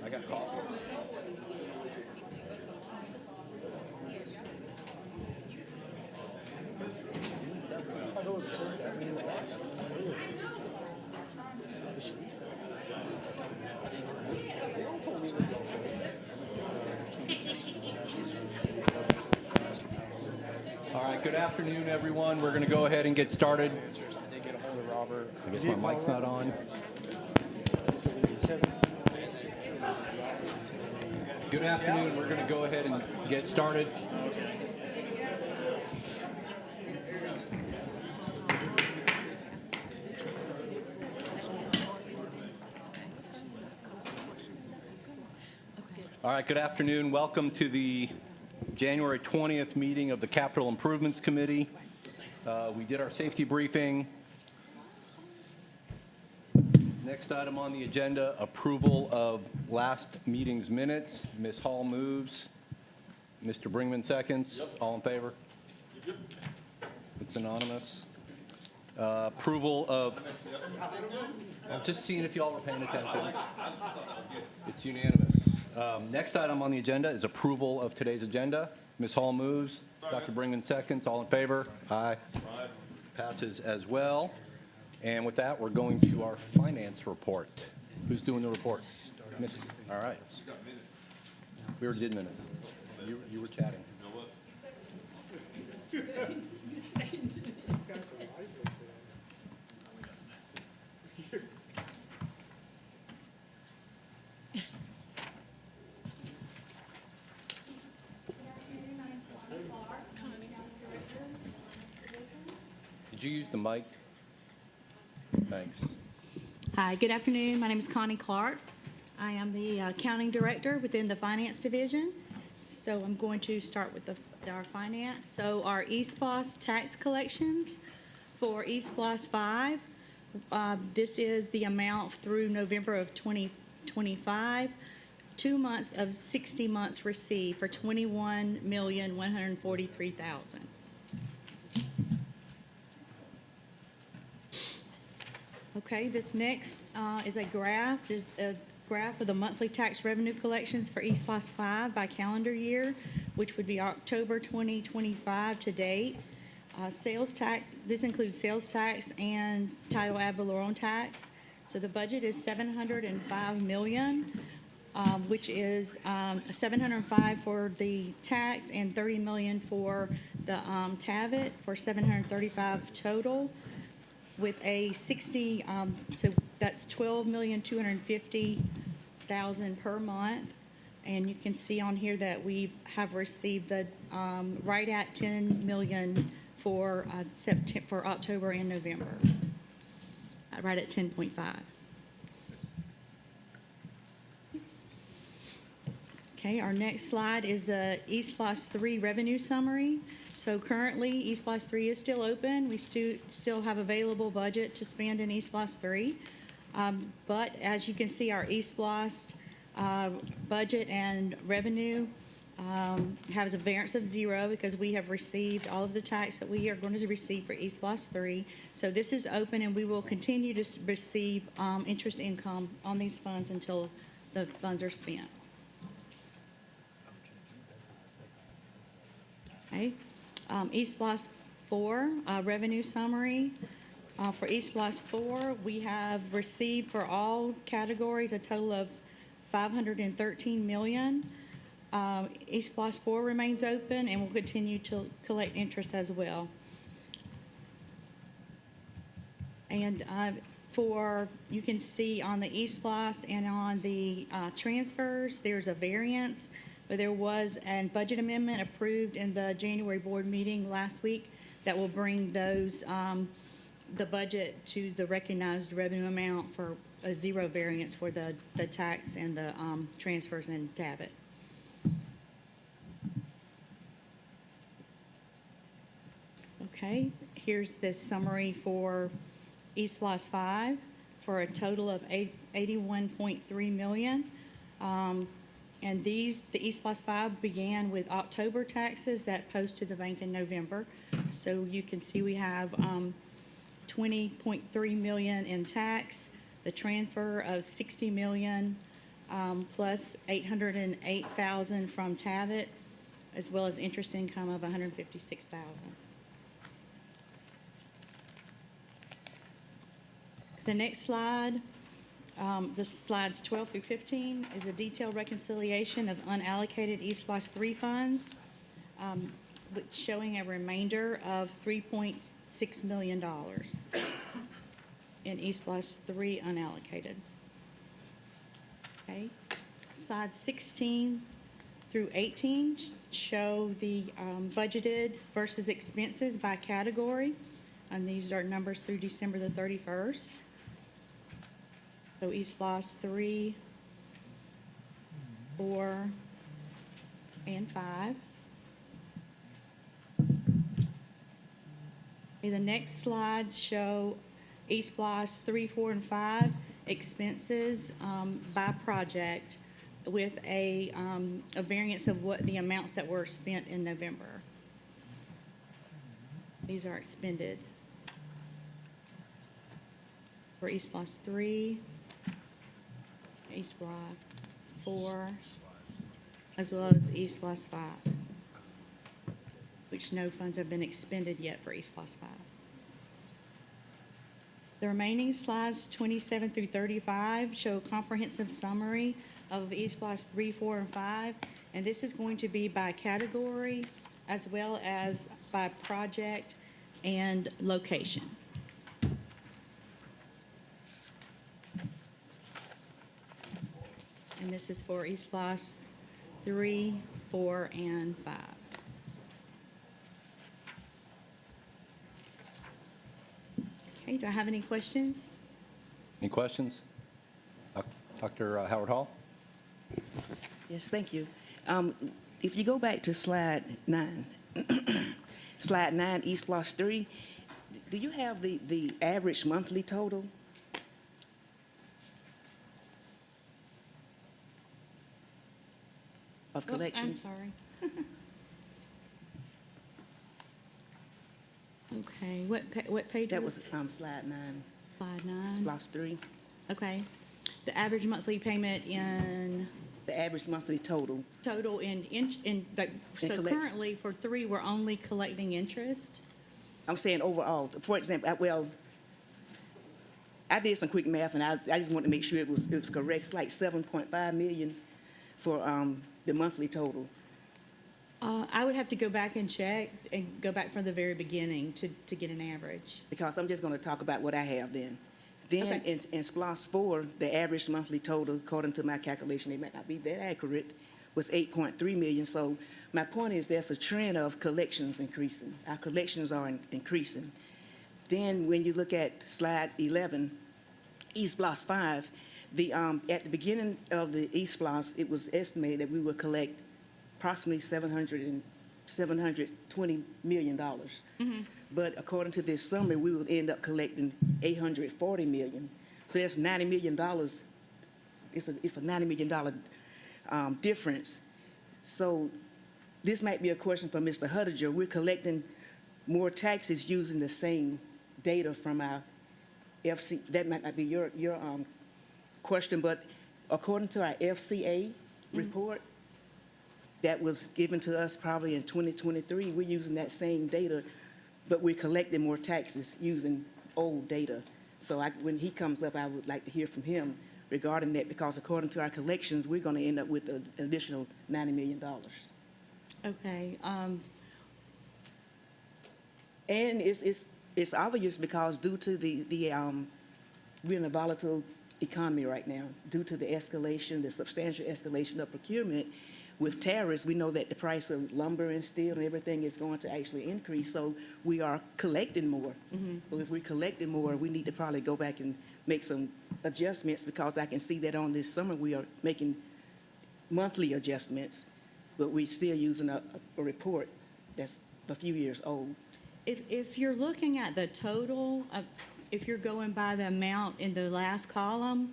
I got coffee. All right, good afternoon, everyone. We're going to go ahead and get started. I guess my mic's not on. Good afternoon. We're going to go ahead and get started. All right, good afternoon. Welcome to the January 20th meeting of the Capital Improvements Committee. We did our safety briefing. Next item on the agenda, approval of last meeting's minutes. Ms. Hall moves. Mr. Brinkman seconds. Yep. All in favor? Yep. It's anonymous. Approval of... I'm just seeing if y'all were paying attention. It's unanimous. Next item on the agenda is approval of today's agenda. Ms. Hall moves. Dr. Brinkman seconds. All in favor? Aye. Aye. Passes as well. And with that, we're going to our finance report. Who's doing the report? Miss. All right. We already did minutes. You were chatting. Did you use the mic? Thanks. Hi, good afternoon. My name is Connie Clark. I am the accounting director within the finance division. So I'm going to start with our finance. So our eSPLOS tax collections for eSPLOS 5, this is the amount through November of 2025. 2 months of 60 months received for $21,143,000. Okay, this next is a graph of the monthly tax revenue collections for eSPLOS 5 by calendar year, which would be October 2025 to date. Sales tax, this includes sales tax and title ad valorem tax. So the budget is $705 million, which is $705 for the tax and $30 million for the TAVIT for $735 total. With a 60, so that's $12,250,000 per month, and you can see on here that we have received the right at $10 million for October and November, right at 10.5. Okay, our next slide is the eSPLOS 3 revenue summary. So currently, eSPLOS 3 is still open. We still have available budget to spend in eSPLOS 3. But as you can see, our eSPLOS budget and revenue has a variance of 0 because we have received all of the tax that we are going to receive for eSPLOS 3. So this is open, and we will continue to receive interest income on these funds until the funds are spent. Okay. eSPLOS 4 revenue summary. For eSPLOS 4, we have received for all categories a total of $513 million. eSPLOS 4 remains open and will continue to collect interest as well. And you can see on the eSPLOS and on the transfers, there's a variance. But there was a budget amendment approved in the January board meeting last week that will bring those the budget to the recognized revenue amount for a 0 variance for the tax and the transfers in TAVIT. Okay, here's this summary for eSPLOS 5 for a total of $81.3 million. And the eSPLOS 5 began with October taxes that post to the bank in November. So you can see we have 20.3 million in tax, the transfer of 60 million, plus 808,000 from Tabit, as well as interest income of 156,000. The next slide, the slides 12 through 15, is a detailed reconciliation of unallocated East Loss 3 funds, showing a remainder of $3.6 million in East Loss 3 unallocated. Okay, slides 16 through 18 show the budgeted versus expenses by category. And these are numbers through December the 31st. So East Loss 3, 4, and 5. Okay, the next slides show East Loss 3, 4, and 5 expenses by project with a variance of what the amounts that were spent in November. These are expended for East Loss 3, East Loss 4, as well as East Loss 5, which no funds have been expended yet for East Loss 5. The remaining slides, 27 through 35, show a comprehensive summary of East Loss 3, 4, and 5, and this is going to be by category as well as by project and location. And this is for East Loss 3, 4, and 5. Okay, do I have any questions? Any questions? Dr. Howard Hall? Yes, thank you. If you go back to slide 9, slide 9, East Loss 3, do you have the average monthly total? Of Oops, I'm collections? sorry. Okay, what page That was was slide 9, slide East 9? Loss 3. Okay. The average monthly payment in The average monthly total. total so collect- currently for 3, we're only collecting interest. I'm saying overall. For example, I did some quick math, and I just wanted to make sure it was correct. It's like 7.5 million for the monthly total. I would have to go back and check and go back from the very beginning to get an average. Because I'm just going to talk about what I have then. Then Okay. in SPLOST 4, the average monthly total, according to my calculation, it might not be that accurate, was 8.3 million. So my point is there's a trend of collections increasing. Our collections are increasing. Then when you look at slide 11, East Splost 5, at the beginning of the East Splost, it was estimated that we would collect approximately $720 million. But according to this summary, we will end up collecting $840 million. So that's $90 million. It's a $90 million difference. So this might be a question for Mr. Huttiger. We're collecting more taxes using the same data from our FC. That might not be your question, but according to our FCA report that was given to us probably in 2023, we're using that same data, but we're collecting more taxes using old data. So when he comes up, I would like to hear from him regarding that, because according to our collections, we're going to end up with an additional $90 million. Okay. And it's obvious because due to we're in a volatile economy right now, due to the escalation, the substantial escalation of procurement with tariffs, we know that the price of lumber and steel and everything is going to actually increase. So we are collecting more. So if we're collecting more, we need to probably go back and make some adjustments, because I can see that on this summer we are making monthly adjustments, but we're still using a report that's a few years old. If you're looking at the total, if you're going by the amount in the last column,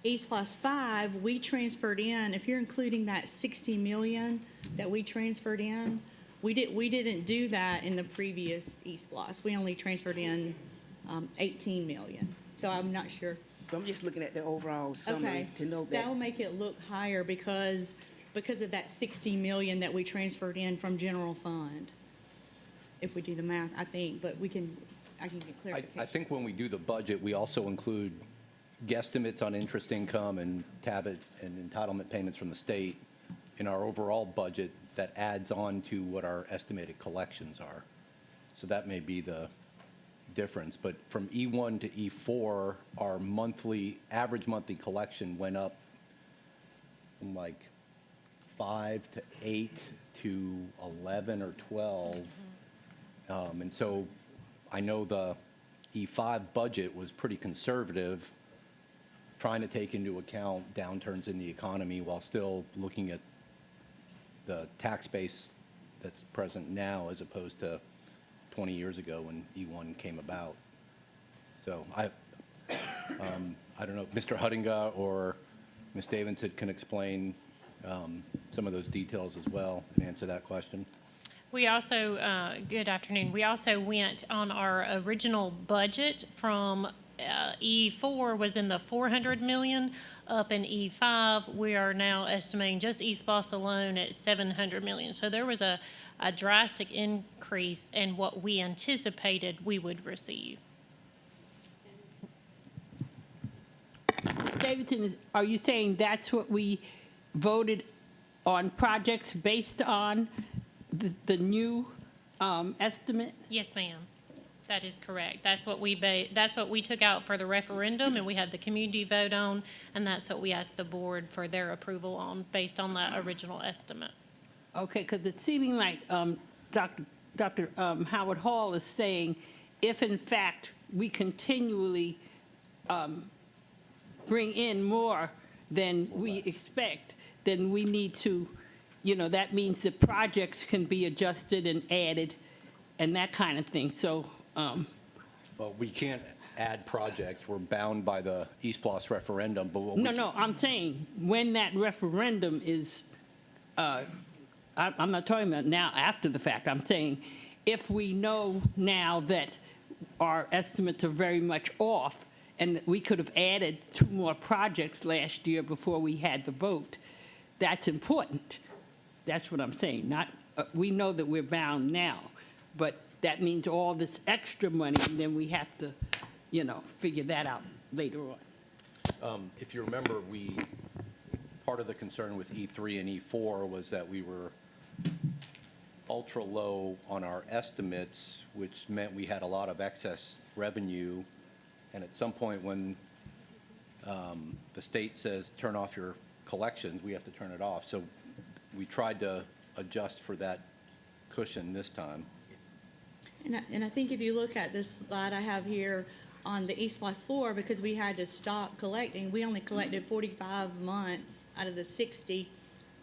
East Plus 5, we transferred in, if you're including that 60 million that we transferred in, We didn't do that in the previous E-Splosh. We only transferred in 18 million. So I'm not sure. I'm just looking at the overall Okay. summary to know That will that. make it look higher because of that 60 million that we transferred in from general fund. If we do the math, I think, but I can get clarification. I think when we do the budget, we also include guesstimates on interest income and TABIT and entitlement payments from the state in our overall budget that adds on to what our estimated collections are. So that may be the difference. But from E1 to E4, our average monthly collection went up from like 5 to 8 to 11 or 12. And so I know the E5 budget was pretty conservative, trying to take into account downturns in the economy while still looking at the tax base that's present now as opposed to 20 years ago when E1 came about. So I don't know, Mr. Huddinga or Ms. Davidson can explain some of those details as well and answer that question. We also, good afternoon, we also went on our original budget from E4 was in the 400 million, up in E5, we are now estimating just E-Splosh alone at 700 million. So there was a drastic increase in what we anticipated we would receive. Davidson, are you saying that's what we voted on projects based on the new estimate? Yes, ma'am. That is correct. That's what we took out for the referendum, and we had the community vote on, and that's what we asked the board for their approval on, based on that original estimate. Okay, because it's seeming like Dr. Howard Hall is saying, if in fact we continually bring in more than we expect, then we need to, that means the projects can be adjusted and added and that kind of thing. So, Well, we can't add projects. We're bound by the E-Splosh referendum, but what we no, I'm saying when that referendum is, I'm not talking about now after the fact. I'm saying if we know now that our estimates are very much off and that we could have added 2 more projects last year before we had the vote, that's important. That's what I'm saying. Not, we know that we're bound now, but that means all this extra money, and then we have to, figure that out later on. If you remember, part of the concern with E3 and E4 was that we were ultra low on our estimates, which meant we had a lot of excess revenue. And at some point when the state says, turn off your collections, we have to turn it off. So we tried to adjust for that cushion this time. And I think if you look at this slide I have here on the E-Splosh 4, because we had to stop collecting, we only collected 45 months out of the 60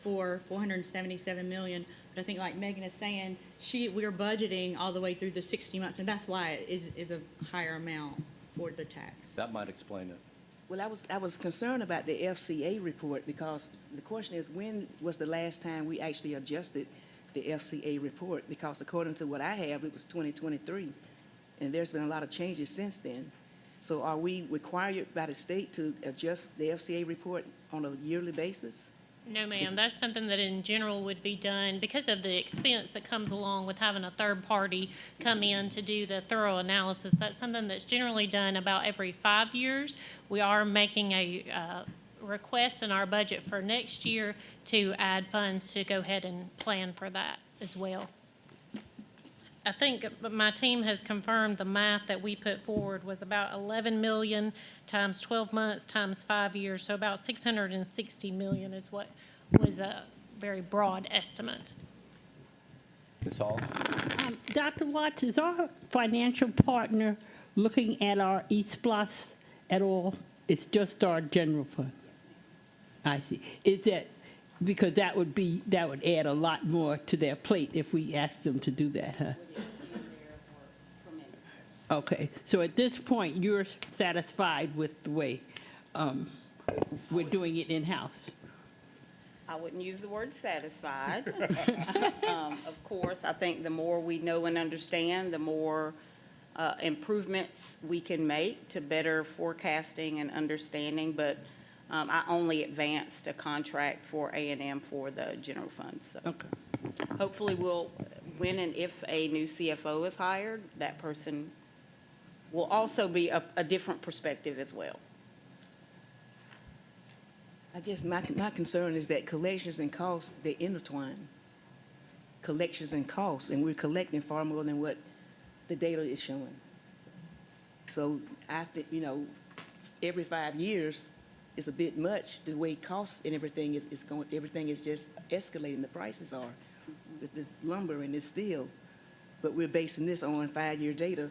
for 477 million. But I think like Megan is saying, we're budgeting all the way through the 60 months, and that's why it is a higher amount for the tax. That might explain it. Well, I was concerned about the FCA report because the question is, when was the last time we actually adjusted the FCA report? Because according to what I have, it was 2023, and there's been a lot of changes since then. So are we required by the state to adjust the FCA report on a yearly basis? No, ma'am. That's something that in general would be done because of the expense that comes along with having a third party come in to do the thorough analysis. That's something that's generally done about every 5 years. We are making a request in our budget for next year to add funds to go ahead and plan for that as well. I think my team has confirmed the math that we put forward was about 11 million times 12 months times 5 years, so about 660 million is what was a very broad estimate. Ms. Hall? Dr. Watts, is our financial partner looking at our E-Splosh at all? It's just our general fund? I see. Is that, because that would add a lot more to their plate if we asked them to do that, huh? Okay, so at this point, you're satisfied with the way we're doing it in-house? I wouldn't use the word satisfied. Of course, I think the more we know and understand, the more improvements we can make to better forecasting and understanding. But I only advanced a contract for A&M for the general fund. So Okay. hopefully we'll, when and if a new CFO is hired, that person will also be a different perspective as well. I guess my concern is that collections and costs, they intertwine. Collections and costs, and we're collecting far more than what the data is showing. So I think, every 5 years is a bit much, the way costs and everything is going, everything is just escalating, the prices are, with the lumber and the steel. But we're basing this on 5-year data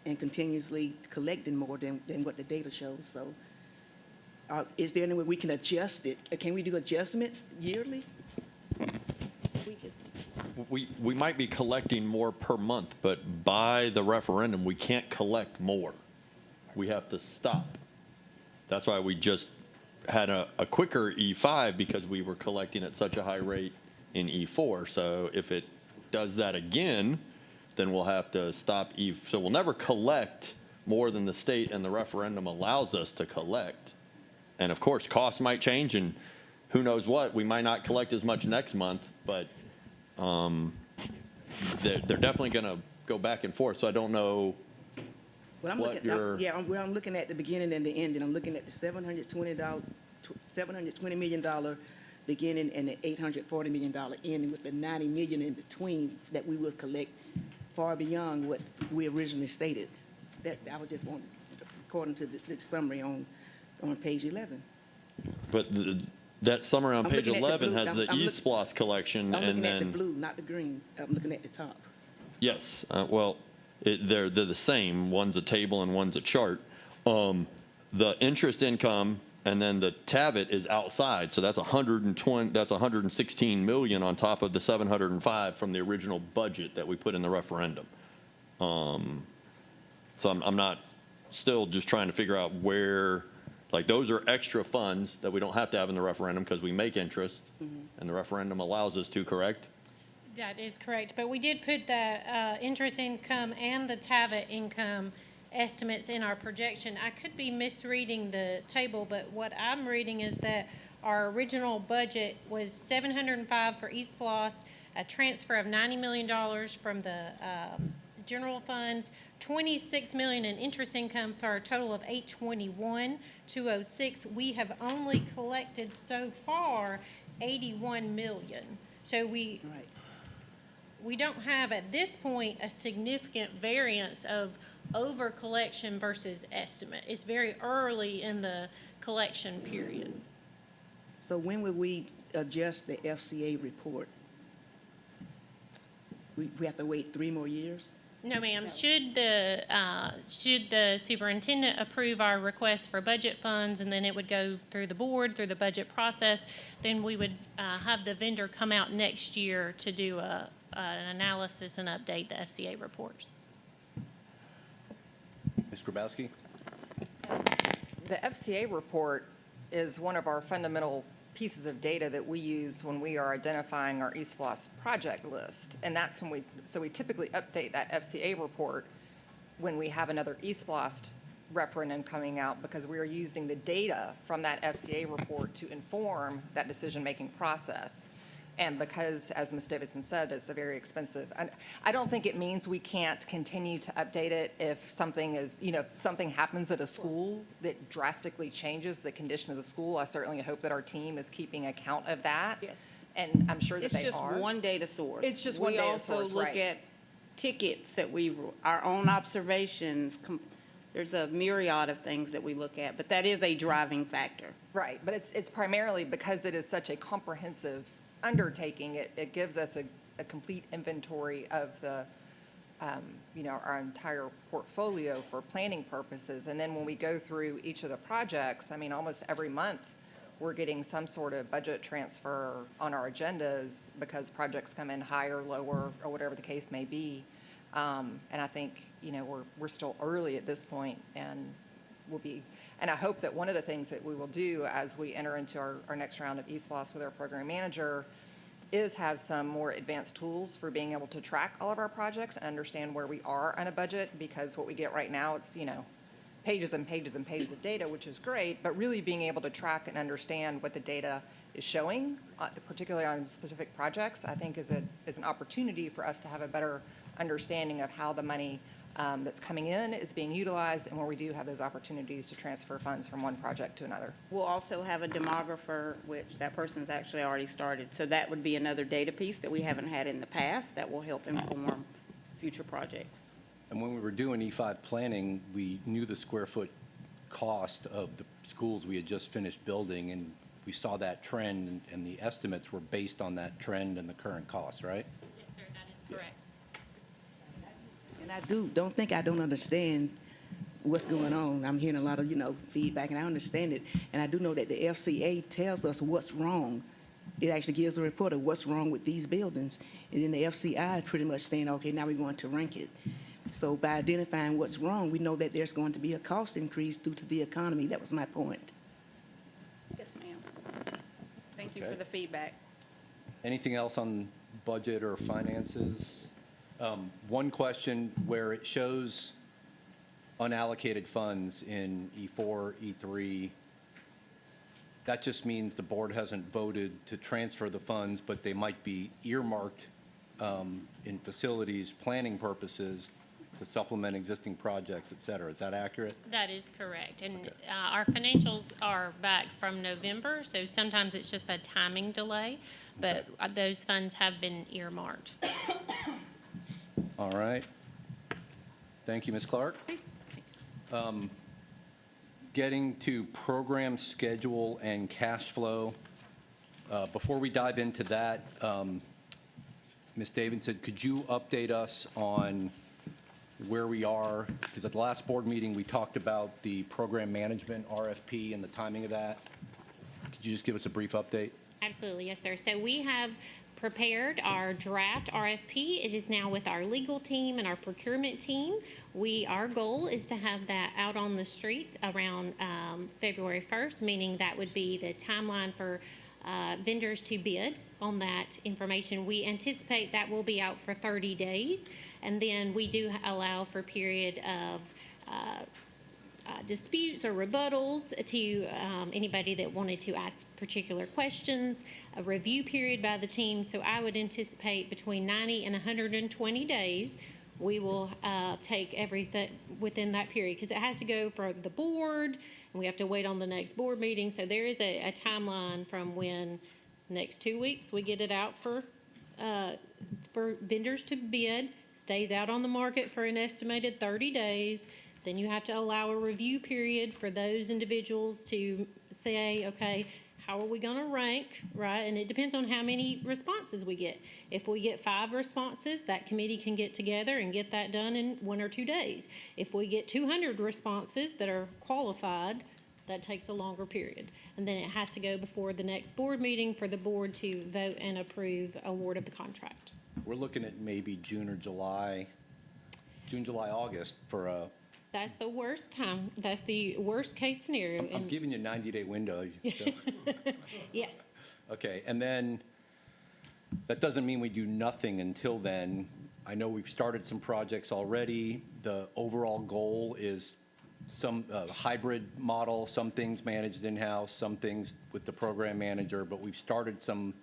and continuously collecting more than what the data shows, so. Is there any way we can adjust it? Can we do adjustments yearly? We just, We might be collecting more per month, but by the referendum, we can't collect more. We have to stop. That's why we just had a quicker E5 because we were collecting at such a high rate in E4. So if it does that again, then we'll have to stop so we'll never collect more than the state and the referendum allows us to collect. And of course, costs might change and who knows what, we might not collect as much next month, but they're definitely going to go back and forth. So I don't know. well, I'm What looking, your- I'm looking at the beginning and the end, and I'm looking at the $720 million beginning and the $840 million ending, with the $90 million in between that we will collect far beyond what we originally stated. That, I was just wanting, according to the summary on page 11. But that summary on I'm page looking at the 11 blue. has the I'm look- E-Splosh collection, I'm and looking at the then, blue, not the green. I'm looking at the top. yes, well, they're the same. One's a table and one's a chart. The interest income and then the TAVIT is outside, so that's 116 million on top of the 705 from the original budget that we put in the referendum. So I'm not, still just trying to figure out where. Like, those are extra funds that we don't have to have in the referendum because we make interest, and the referendum allows us to, correct? That is correct, but we did put the interest income and the TAVIT income estimates in our projection. I could be misreading the table, but what I'm reading is that our original budget was 705 for East Floss, a transfer of $90 million from the general funds, 26 million in interest income for a total of 821,206. We have only collected so far 81 million. So Right. we don't have at this point a significant variance of over collection versus estimate. It's very early in the collection period. So when will we adjust the FCA report? We have to wait 3 more years? No, ma'am. Should the superintendent approve our request for budget funds, and then it would go through the board, through the budget process, then we would have the vendor come out next year to do an analysis and update the FCA reports. Ms. Grabowski? The FCA report is one of our fundamental pieces of data that we use when we are identifying our East Floss project list. And that's when we typically update that FCA report when we have another East Floss referendum coming out, because we are using the data from that FCA report to inform that decision-making process. And because, as Ms. Davidson said, it's a very expensive, I don't think it means we can't continue to update it if something is, if something happens at a school that drastically changes the condition of the school. I certainly hope that our team is keeping account of that. Yes. And I'm sure that It's they just are. one data source. It's just one data source, We also look right. at tickets that our own observations. There's a myriad of things that we look at, but that is a driving factor. Right, but it's primarily because it is such a comprehensive undertaking. It gives us a complete inventory of the, our entire portfolio for planning purposes. And then when we go through each of the projects, almost every month, we're getting some sort of budget transfer on our agendas because projects come in higher, lower, or whatever the case may be. And I think, we're still early at this point, and we'll be, And I hope that one of the things that we will do as we enter into our next round of eSPLOS with our program manager is have some more advanced tools for being able to track all of our projects and understand where we are on a budget, because what we get right now, it's, pages and pages and pages of data, which is great, but really being able to track and understand what the data is showing, particularly on specific projects, I think is an opportunity for us to have a better understanding of how the money that's coming in is being utilized, and where we do have those opportunities to transfer funds from one project to another. We'll also have a demographer, which that person's actually already started. So that would be another data piece that we haven't had in the past that will help inform future projects. And when we were doing E5 planning, we knew the square foot cost of the schools we had just finished building, and we saw that trend, and the estimates were based on that trend and the current cost, right? Yes, sir, that is correct. And I don't think I don't understand what's going on. I'm hearing a lot of, feedback, and I understand it. And I do know that the FCA tells us what's wrong. It actually gives a report of what's wrong with these buildings. And then the FCI is pretty much saying, okay, now we're going to rank it. So by identifying what's wrong, we know that there's going to be a cost increase due to the economy. That was my point. Yes, ma'am. Thank you Okay. for the feedback. Anything else on budget or finances? One question where it shows unallocated funds in E4, E3, that just means the board hasn't voted to transfer the funds, but they might be earmarked in facilities planning purposes to supplement existing projects, et cetera. Is that accurate? That is correct. And our financials are back from November, so sometimes it's just a timing delay, but those funds have been earmarked. All right. Thank you, Ms. Clark. Getting to program schedule and cash flow. Before we dive into that, Ms. Davidson, could you update us on where we are? Because at the last board meeting, we talked about the program management RFP and the timing of that. Could you just give us a brief update? Absolutely, yes, sir. So we have prepared our draft RFP. It is now with our legal team and our procurement team. Our goal is to have that out on the street around February 1st, meaning that would be the timeline for vendors to bid on that information. We anticipate that will be out for 30 days, and then we do allow for a period of disputes or rebuttals to anybody that wanted to ask particular questions, a review period by the team. So I would anticipate between 90 and 120 days, we will take everything within that period, because it has to go for the board, and we have to wait on the next board meeting. So there is a timeline from when, next 2 weeks, we get it out for vendors to bid, stays out on the market for an estimated 30 days. Then you have to allow a review period for those individuals to say, okay, how are we going to rank, right? And it depends on how many responses we get. If we get 5 responses, that committee can get together and get that done in 1 or 2 days. If we get 200 responses that are qualified, that takes a longer period. And then it has to go before the next board meeting for the board to vote and approve award of the contract. We're looking at maybe June, July, August for a. That's the worst time. That's the worst case scenario. I'm And giving you a 90-day window. So. yes. Okay, and then, that doesn't mean we do nothing until then. I know we've started some projects already. The overall goal is some hybrid model, some things managed in-house, some things with the program manager, but we've started some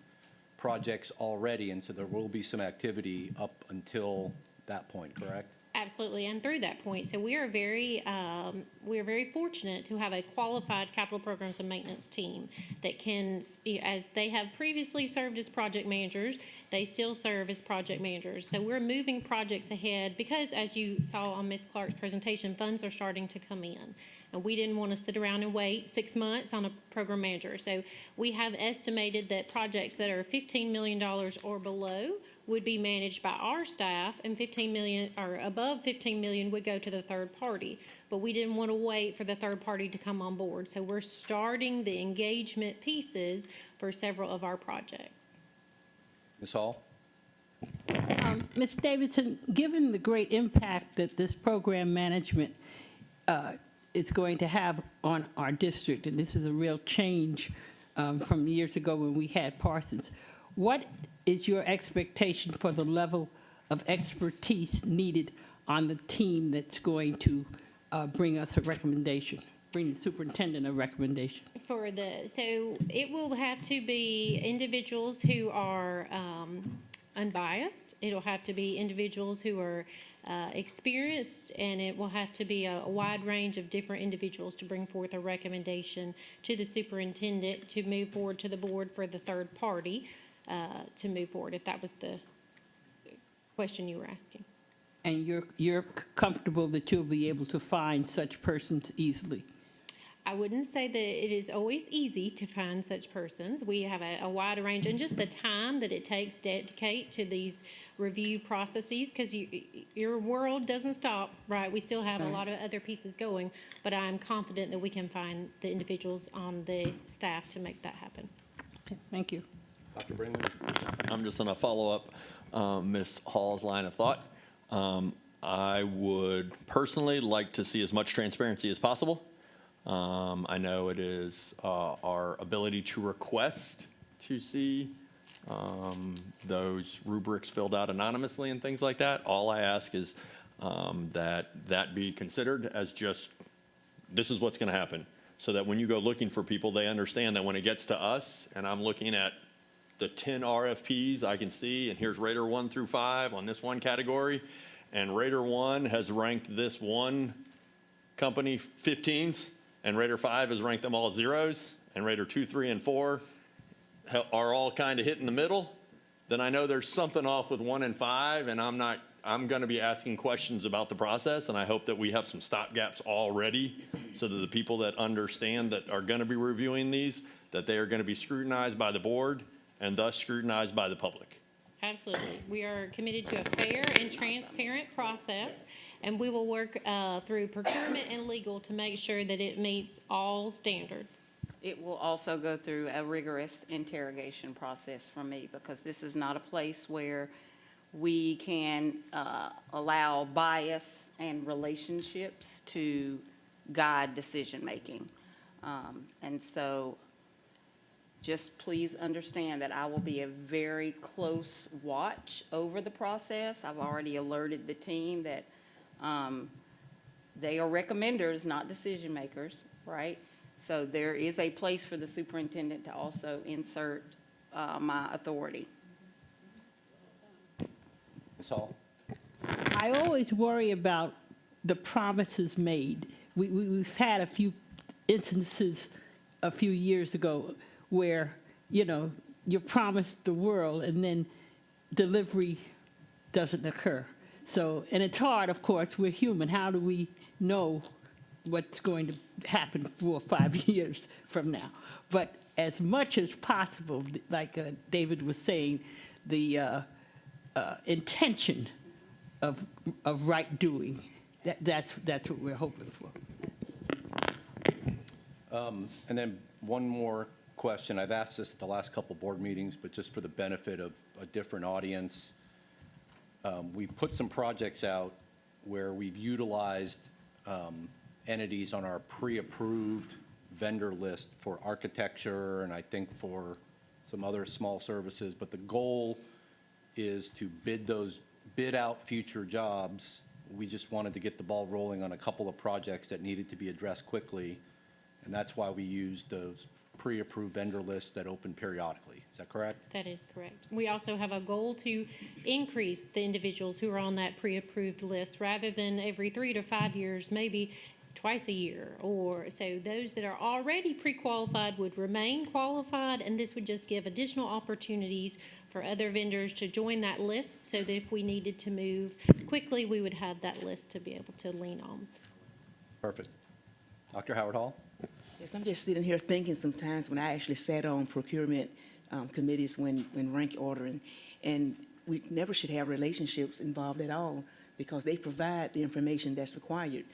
projects already, and so there will be some activity up until that point, correct? Absolutely, and through that point, so we are very fortunate to have a qualified capital programs and maintenance team that can, as they have previously served as project managers, they still serve as project managers. So we're moving projects ahead because, as you saw on Ms. Clark's presentation, funds are starting to come in. And we didn't want to sit around and wait 6 months on a program manager. So we have estimated that projects that are $15 million or below would be managed by our staff, and 15 million or above 15 million would go to the third party. But we didn't want to wait for the third party to come on board. So we're starting the engagement pieces for several of our projects. Ms. Hall? Ms. Davidson, given the great impact that this program management is going to have on our district, and this is a real change from years ago when we had Parsons. What is your expectation for the level of expertise needed on the team that's going to bring us a recommendation, bring the superintendent a recommendation? So it will have to be individuals who are unbiased. It'll have to be individuals who are experienced, and it will have to be a wide range of different individuals to bring forth a recommendation to the superintendent to move forward to the board for the third party to move forward, if that was the question you were asking. And you're comfortable that you'll be able to find such persons easily? I wouldn't say that it is always easy to find such persons. We have a wide range, and just the time that it takes to dedicate to these review processes, because your world doesn't stop, right? We still have a lot of other pieces going, but I'm confident that we can find the individuals on the staff to make that happen. Okay, thank you. Dr. Brinkman? I'm just going to follow up Ms. Hall's line of thought. I would personally like to see as much transparency as possible. I know it is our ability to request to see those rubrics filled out anonymously and things like that. All I ask is that be considered as just, this is what's going to happen, so that when you go looking for people, they understand that when it gets to us and I'm looking at the 10 RFPs I can see, and here's Raider 1 through 5 on this one category, and Raider 1 has ranked this one company 15s, and Raider 5 has ranked them all 0s, and Raider 2, 3, and 4 are all kind of hit in the middle, then I know there's something off with 1 and 5, and I'm going to be asking questions about the process, and I hope that we have some stopgaps already so that the people that understand that are going to be reviewing these, that they are going to be scrutinized by the board and thus scrutinized by the public. Absolutely. We are committed to a fair and transparent process, and we will work through procurement and legal to make sure that it meets all standards. It will also go through a rigorous interrogation process for me, because this is not a place where we can allow bias and relationships to guide decision-making. And so just please understand that I will be a very close watch over the process. I've already alerted the team that they are recommenders, not decision makers, right? So there is a place for the superintendent to also insert my authority. Ms. Hall? I always worry about the promises made. We've had a few instances a few years ago where, you know, you're promised the world and then delivery doesn't occur. So, and it's hard, of course, we're human. How do we know what's going to happen 4 or 5 years from now? But as much as possible, like David was saying, the intention of right doing, that's what we're hoping for. And then one more question. I've asked this at the last couple board meetings, but just for the benefit of a different audience. We put some projects out where we've utilized entities on our pre-approved vendor list for architecture and I think for some other small services. But the goal is to bid out future jobs. We just wanted to get the ball rolling on a couple of projects that needed to be addressed quickly. And that's why we used those pre-approved vendor lists that open periodically. Is that correct? That is correct. We also have a goal to increase the individuals who are on that pre-approved list rather than every 3 to 5 years, maybe twice a year. Or so those that are already pre-qualified would remain qualified, and this would just give additional opportunities for other vendors to join that list so that if we needed to move quickly, we would have that list to be able to lean on. Perfect. Dr. Howard Hall? Yes, I'm just sitting here thinking sometimes when I actually sat on procurement committees when rank ordering, and we never should have relationships involved at all because they provide the information that's required.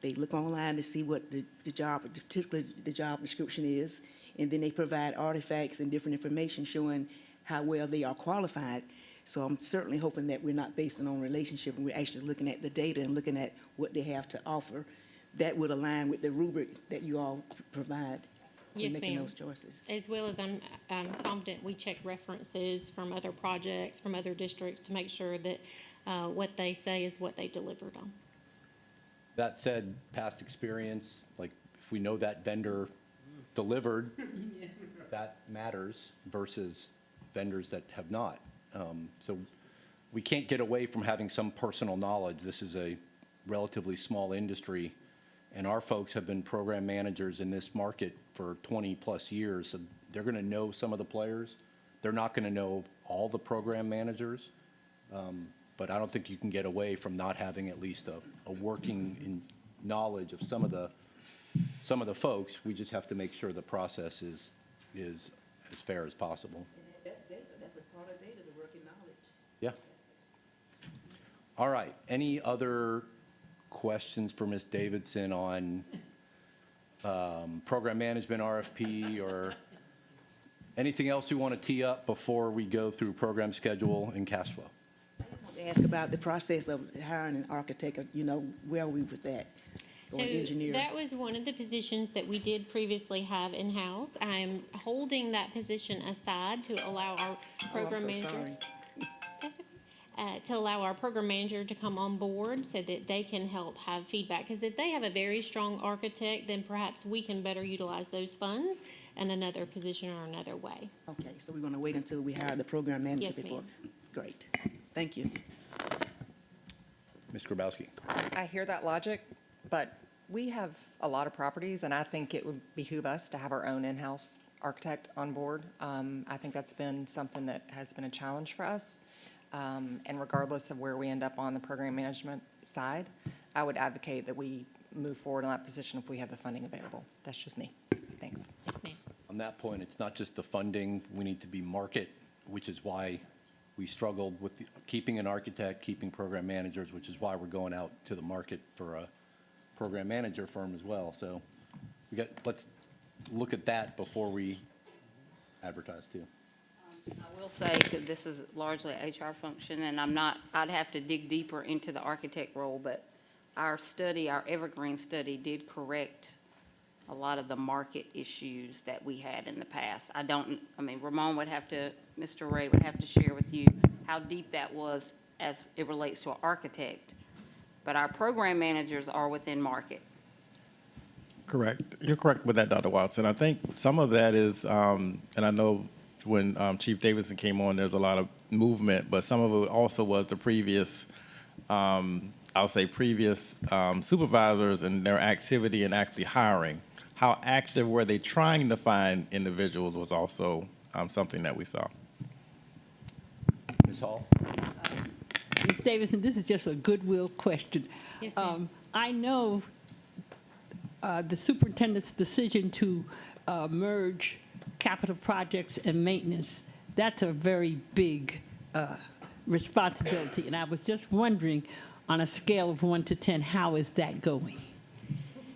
They look online to see what the job, particularly the job description is, and then they provide artifacts and different information showing how well they are qualified. So I'm certainly hoping that we're not basing on relationship and we're actually looking at the data and looking at what they have to offer that would align with the rubric that you all provide Yes, when making ma'am. those choices. As well as I'm confident we check references from other projects, from other districts to make sure that what they say is what they delivered on. That said, past experience, like if we know that vendor delivered, that matters versus vendors that have not. So we can't get away from having some personal knowledge. This is a relatively small industry, and our folks have been program managers in this market for 20-plus years, so they're going to know some of the players. They're not going to know all the program managers, but I don't think you can get away from not having at least a working knowledge of some of the folks. We just have to make sure the process is as fair as possible. That's data, that's a part of data, the working knowledge. Yeah. All right. Any other questions for Ms. Davidson on program management RFP or anything else we want to tee up before we go through program schedule and cash flow? Ask about the process of hiring an architect, where are we with that? Or So an engineer? that was one of the positions that we did previously have in-house. I am holding that position aside to allow our program so manager. sorry. That's okay. To allow our program manager to come on board so that they can help have feedback. Because if they have a very strong architect, then perhaps we can better utilize those funds in another position or another way. Okay, so we're going to wait until we hire the program manager Yes, before? ma'am. Great, thank you. Ms. Grabowski? I hear that logic, but we have a lot of properties, and I think it would behoove us to have our own in-house architect on board. I think that's been something that has been a challenge for us. And regardless of where we end up on the program management side, I would advocate that we move forward in that position if we have the funding available. That's just me. Thanks. Yes, ma'am. On that point, it's not just the funding. We need to be market, which is why we struggled with keeping an architect, keeping program managers, which is why we're going out to the market for a program manager firm as well. So let's look at that before we advertise too. I will say that this is largely a HR function, and I'd have to dig deeper into the architect role, but our Evergreen study did correct a lot of the market issues that we had in the past. Ramon would have to, Mr. Ray would have to share with you how deep that was as it relates to an architect. But our program managers are within market. Correct. You're correct with that, Dr. Watson. I think some of that is, and I know when Chief Davidson came on, there's a lot of movement, but some of it also was the previous, previous supervisors and their activity in actually hiring. How active were they trying to find individuals was also something that we saw. Ms. Hall? Ms. Davidson, this is just a goodwill question. Yes, ma'am. I know the superintendent's decision to merge capital projects and maintenance, that's a very big responsibility. And I was just wondering, on a scale of 1 to 10, how is that going?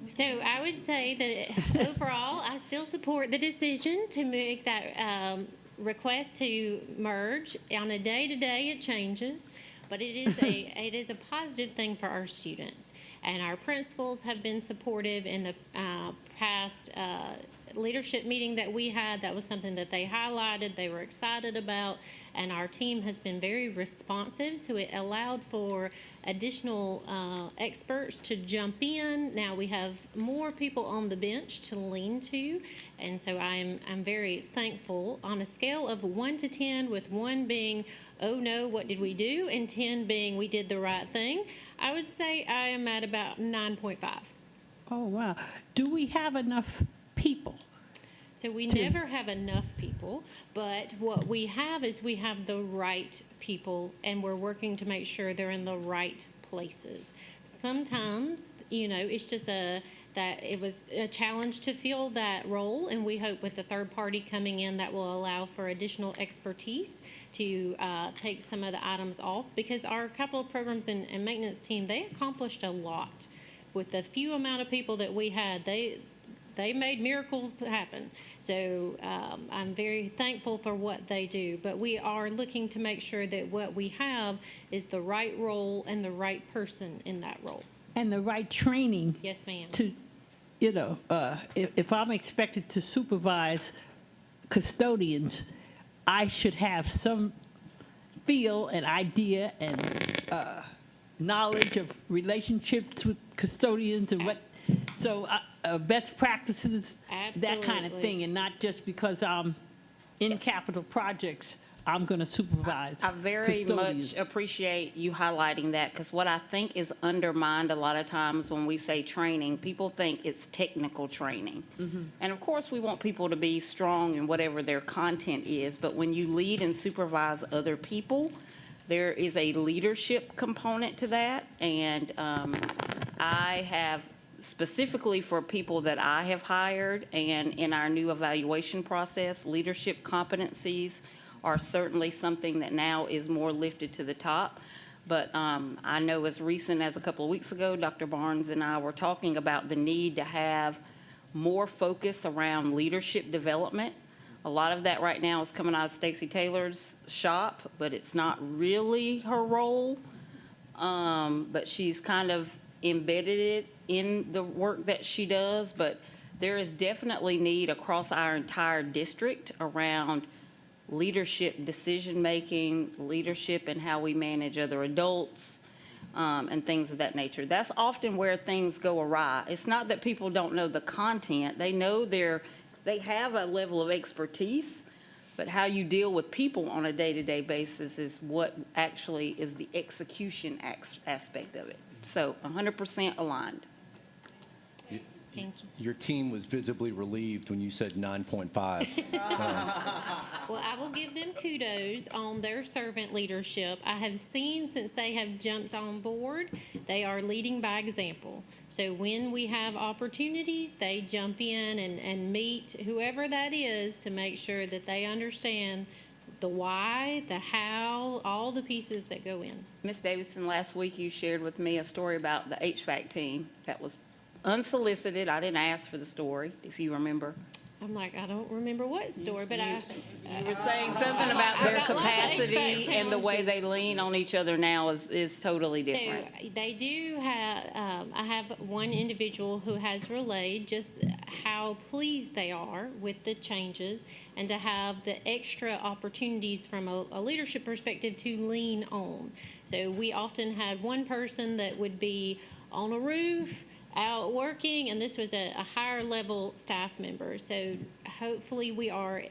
So I would say that overall, I still support the decision to make that request to merge. On a day-to-day, it changes, but it is a positive thing for our students. And our principals have been supportive in the past leadership meeting that we had. That was something that they highlighted, they were excited about, and our team has been very responsive, so it allowed for additional experts to jump in. Now we have more people on the bench to lean to, and so I'm very thankful. On a scale of 1 to 10, with 1 being, oh no, what did we do, and 10 being, we did the right thing, I would say I am at about 9.5. Oh, wow. Do we have enough people? So we never have enough people, but what we have is we have the right people, and we're working to make sure they're in the right places. Sometimes, it's just that it was a challenge to fill that role, and we hope with the third party coming in that will allow for additional expertise to take some of the items off, because our capital programs and maintenance team, they accomplished a lot. With the few amount of people that we had, they made miracles happen. So I'm very thankful for what they do. But we are looking to make sure that what we have is the right role and the right person in that role. and the right training Yes, ma'am. to, you know, if I'm expected to supervise custodians, I should have some feel and idea and knowledge of relationships with custodians and what, so best practices, that kind of Absolutely. thing, and not just because I'm in capital projects, I'm going to supervise I very custodians. much appreciate you highlighting that, because what I think is undermined a lot of times when we say training, people think it's technical training. And of course, we want people to be strong in whatever their content is, but when you lead and supervise other people, there is a leadership component to that, and I have, specifically for people that I have hired and in our new evaluation process, leadership competencies are certainly something that now is more lifted to the top. But I know as recent as a couple of weeks ago, Dr. Barnes and I were talking about the need to have more focus around leadership development. A lot of that right now is coming out of Stacey Taylor's shop, but it's not really her role. But she's kind of embedded it in the work that she does. But there is definitely need across our entire district around leadership decision-making, leadership in how we manage other adults, and things of that nature. That's often where things go awry. It's not that people don't know the content. They know they have a level of expertise, but how you deal with people on a day-to-day basis is what actually is the execution aspect of it. So 100% aligned. Thank you. Your team was visibly relieved when you said 9.5. Well, I will give them kudos on their servant leadership. I have seen since they have jumped on board, they are leading by example. So when we have opportunities, they jump in and meet whoever that is to make sure that they understand the why, the how, all the pieces that go in. Ms. Davidson, last week you shared with me a story about the HVAC team that was unsolicited. I didn't ask for the story, if you remember. I'm like, I don't remember what story, but You were saying something about I've their got lots of capacity HVAC and the way challenges. they lean on each other now is totally So different. they do have, I have one individual who has relayed just how pleased they are with the changes and to have the extra opportunities from a leadership perspective to lean on. So we often had one person that would be on a roof, out working, and this was a higher level staff member. So hopefully we are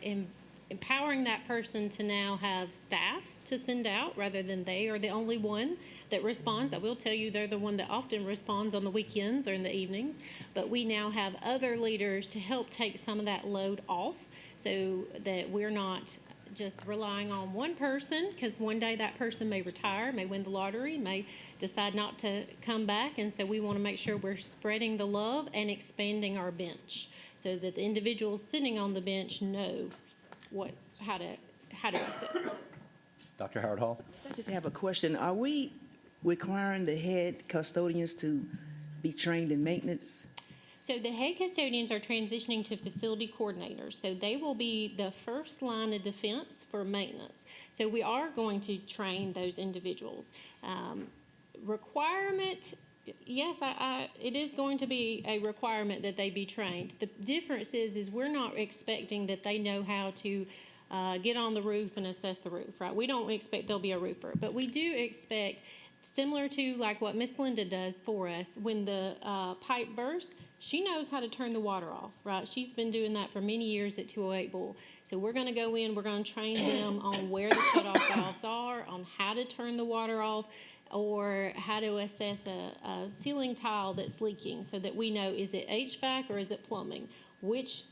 empowering that person to now have staff to send out rather than they are the only one that responds. I will tell you they're the one that often responds on the weekends or in the evenings, but we now have other leaders to help take some of that load off so that we're not just relying on one person, because one day that person may retire, may win the lottery, may decide not to come back, and so we want to make sure we're spreading the love and expanding our bench so that the individuals sitting on the bench know how to assess. Dr. Howard Hall? I just have a question. Are we requiring the head custodians to be trained in maintenance? So the head custodians are transitioning to facility coordinators. So they will be the first line of defense for maintenance. So we are going to train those individuals. Requirement, yes, it is going to be a requirement that they be trained. The difference is we're not expecting that they know how to get on the roof and assess the roof, right? We don't expect they'll be a roofer, but we do expect, similar to like what Miss Linda does for us, when the pipe bursts, she knows how to turn the water off, right? She's been doing that for many years at 208 Bull. So we're going to go in, we're going to train them on where the shutoff valves are, on how to turn the water off, or how to assess a ceiling tile that's leaking so that we know, is it HVAC or is it plumbing? Which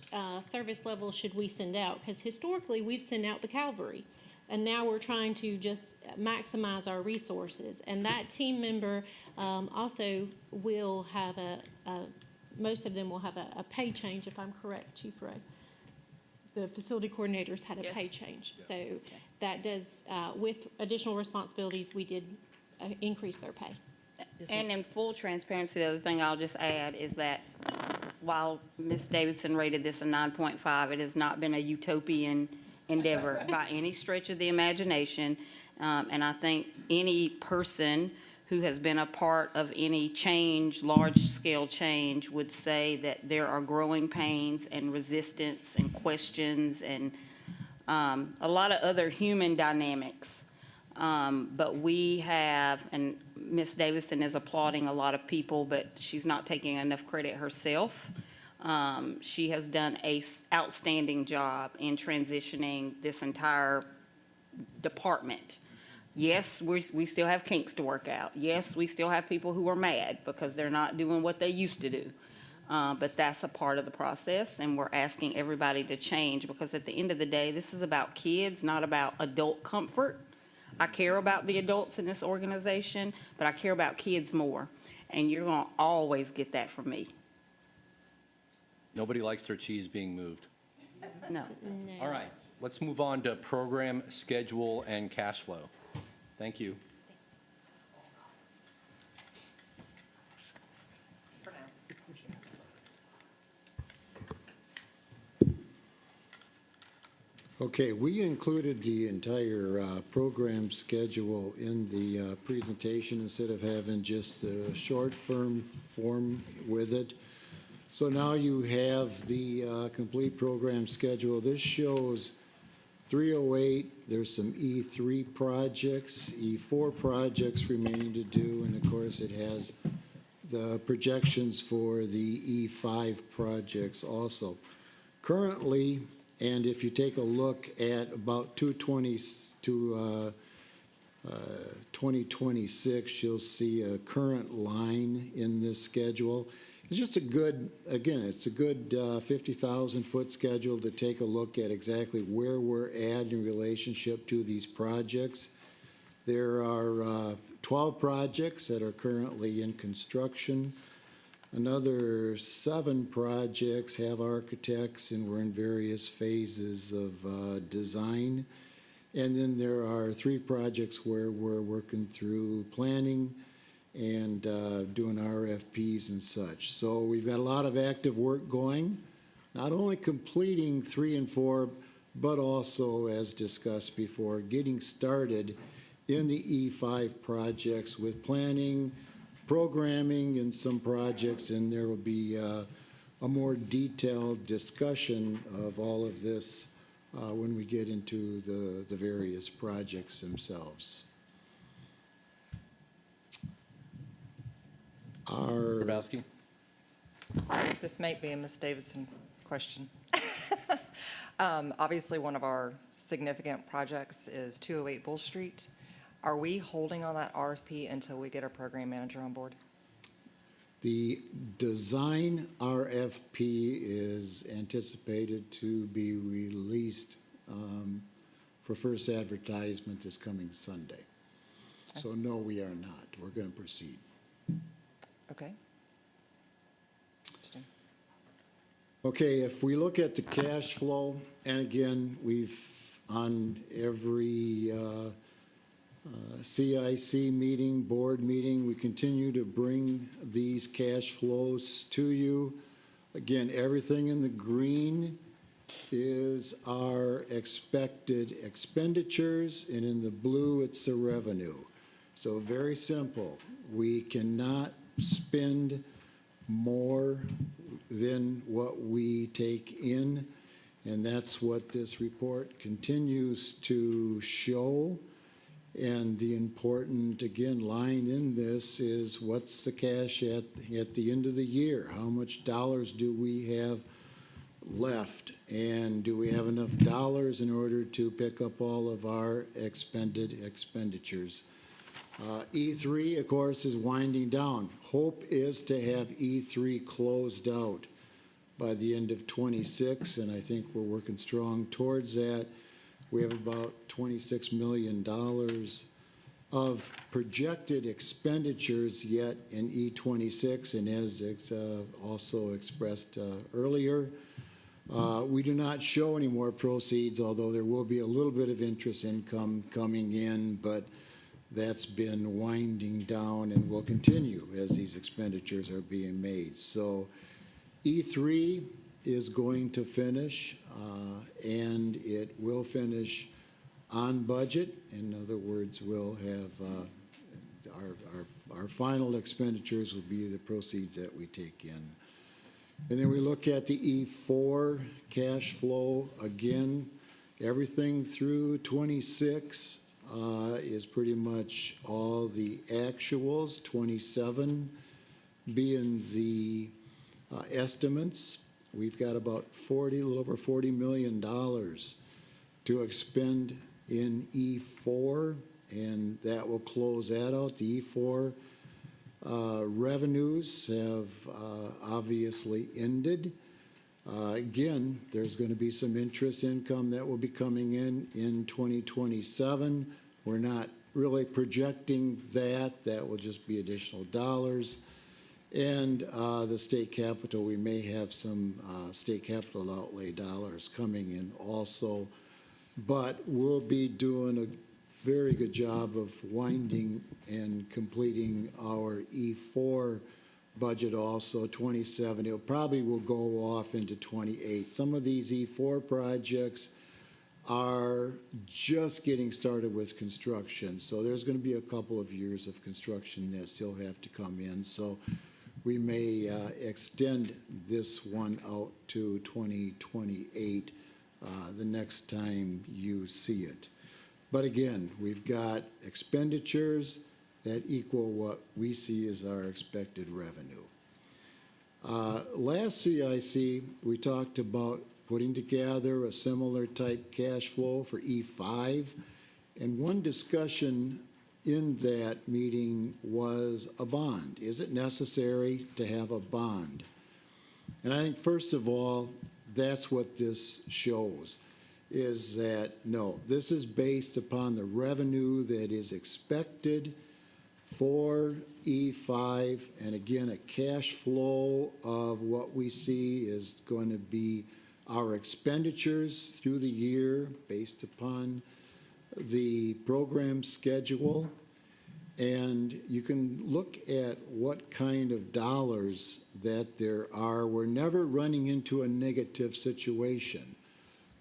service level should we send out? Because historically, we've sent out the Calvary. And now we're trying to just maximize our resources. And that team member also will have most of them will have a pay change, if I'm correct, Chief Ray. The facility coordinators had a pay change. So that does, with additional responsibilities, we did increase their pay. And in full transparency, the other thing I'll just add is that while Ms. Davidson rated this a 9.5, it has not been a utopian endeavor by any stretch of the imagination. And I think any person who has been a part of any change, large-scale change, would say that there are growing pains and resistance and questions and a lot of other human dynamics. But we have, and Ms. Davison is applauding a lot of people, but she's not taking enough credit herself. She has done a outstanding job in transitioning this entire department. Yes, we still have kinks to work out. Yes, we still have people who are mad because they're not doing what they used to do. But that's a part of the process, and we're asking everybody to change, because at the end of the day, this is about kids, not about adult comfort. I care about the adults in this organization, but I care about kids more, and you're going to always get that from me. Nobody likes their cheese being moved. No. All right, let's move on to program, schedule, and cash flow. Thank you. Okay, we included the entire program schedule in the presentation instead of having just a short form with it. So now you have the complete program schedule. This shows 308, there's some E3 projects, E4 projects remaining to do, and of course it has the projections for the E5 projects also. Currently, and if you take a look at about 2026, you'll see a current line in this schedule. It's just a good, again, it's a good 50,000-foot schedule to take a look at exactly where we're at in relationship to these projects. There are 12 projects that are currently in construction. Another 7 projects have architects, and we're in various phases of design. And then there are 3 projects where we're working through planning and doing RFPs and such. So we've got a lot of active work going, not only completing 3 and 4, but also, as discussed before, getting started in the E5 projects with planning, programming, and some projects, and there will be a more detailed discussion of all of this when we get into the various projects themselves. Grabowski? This might be a Ms. Davidson question. Obviously, one of our significant projects is 208 Bull Street. Are we holding on that RFP until we get our program manager on board? The design RFP is anticipated to be released for first advertisement this coming Sunday. So no, we are not. We're going to proceed. Okay. Interesting. Okay, if we look at the cash flow, and again, we've, on every CIC meeting, board meeting, we continue to bring these cash flows to you. Again, everything in the green is our expected expenditures, and in the blue, it's the revenue. So very simple. We cannot spend more than what we take in, and that's what this report continues to show. And the important, again, line in this is what's the cash at the end of the year? How much dollars do we have left? And do we have enough dollars in order to pick up all of our expended expenditures? E3, of course, is winding down. Hope is to have E3 closed out by the end of '26, and I think we're working strong towards that. We have about $26 million of projected expenditures yet in E26, and as also expressed earlier, we do not show any more proceeds, although there will be a little bit of interest income coming in, but that's been winding down and will continue as these expenditures are being made. So E3 is going to finish, and it will finish on budget. In other words, we'll have our final expenditures will be the proceeds that we take in. And then we look at the E4 cash flow. Again, everything through 26 is pretty much all the actuals, 27 being the estimates. We've got about a little over $40 million to expend in E4, and that will close that out. The E4 revenues have obviously ended. Again, there's going to be some interest income that will be coming in 2027. We're not really projecting that. That will just be additional dollars. And the state capital, we may have some state capital outlay dollars coming in also. But we'll be doing a very good job of winding and completing our E4 budget also, 27. It probably will go off into 28. Some of these E4 projects are just getting started with construction. So there's going to be a couple of years of construction that still have to come in. So we may extend this one out to 2028 the next time you see it. But again, we've got expenditures that equal what we see as our expected revenue. Last CIC, we talked about putting together a similar type cash flow for E5. And one discussion in that meeting was a bond. Is it necessary to have a bond? And I think, first of all, that's what this shows, is that, no, this is based upon the revenue that is expected for E5. And again, a cash flow of what we see is going to be our expenditures through the year based upon the program schedule. And you can look at what kind of dollars that there are. We're never running into a negative situation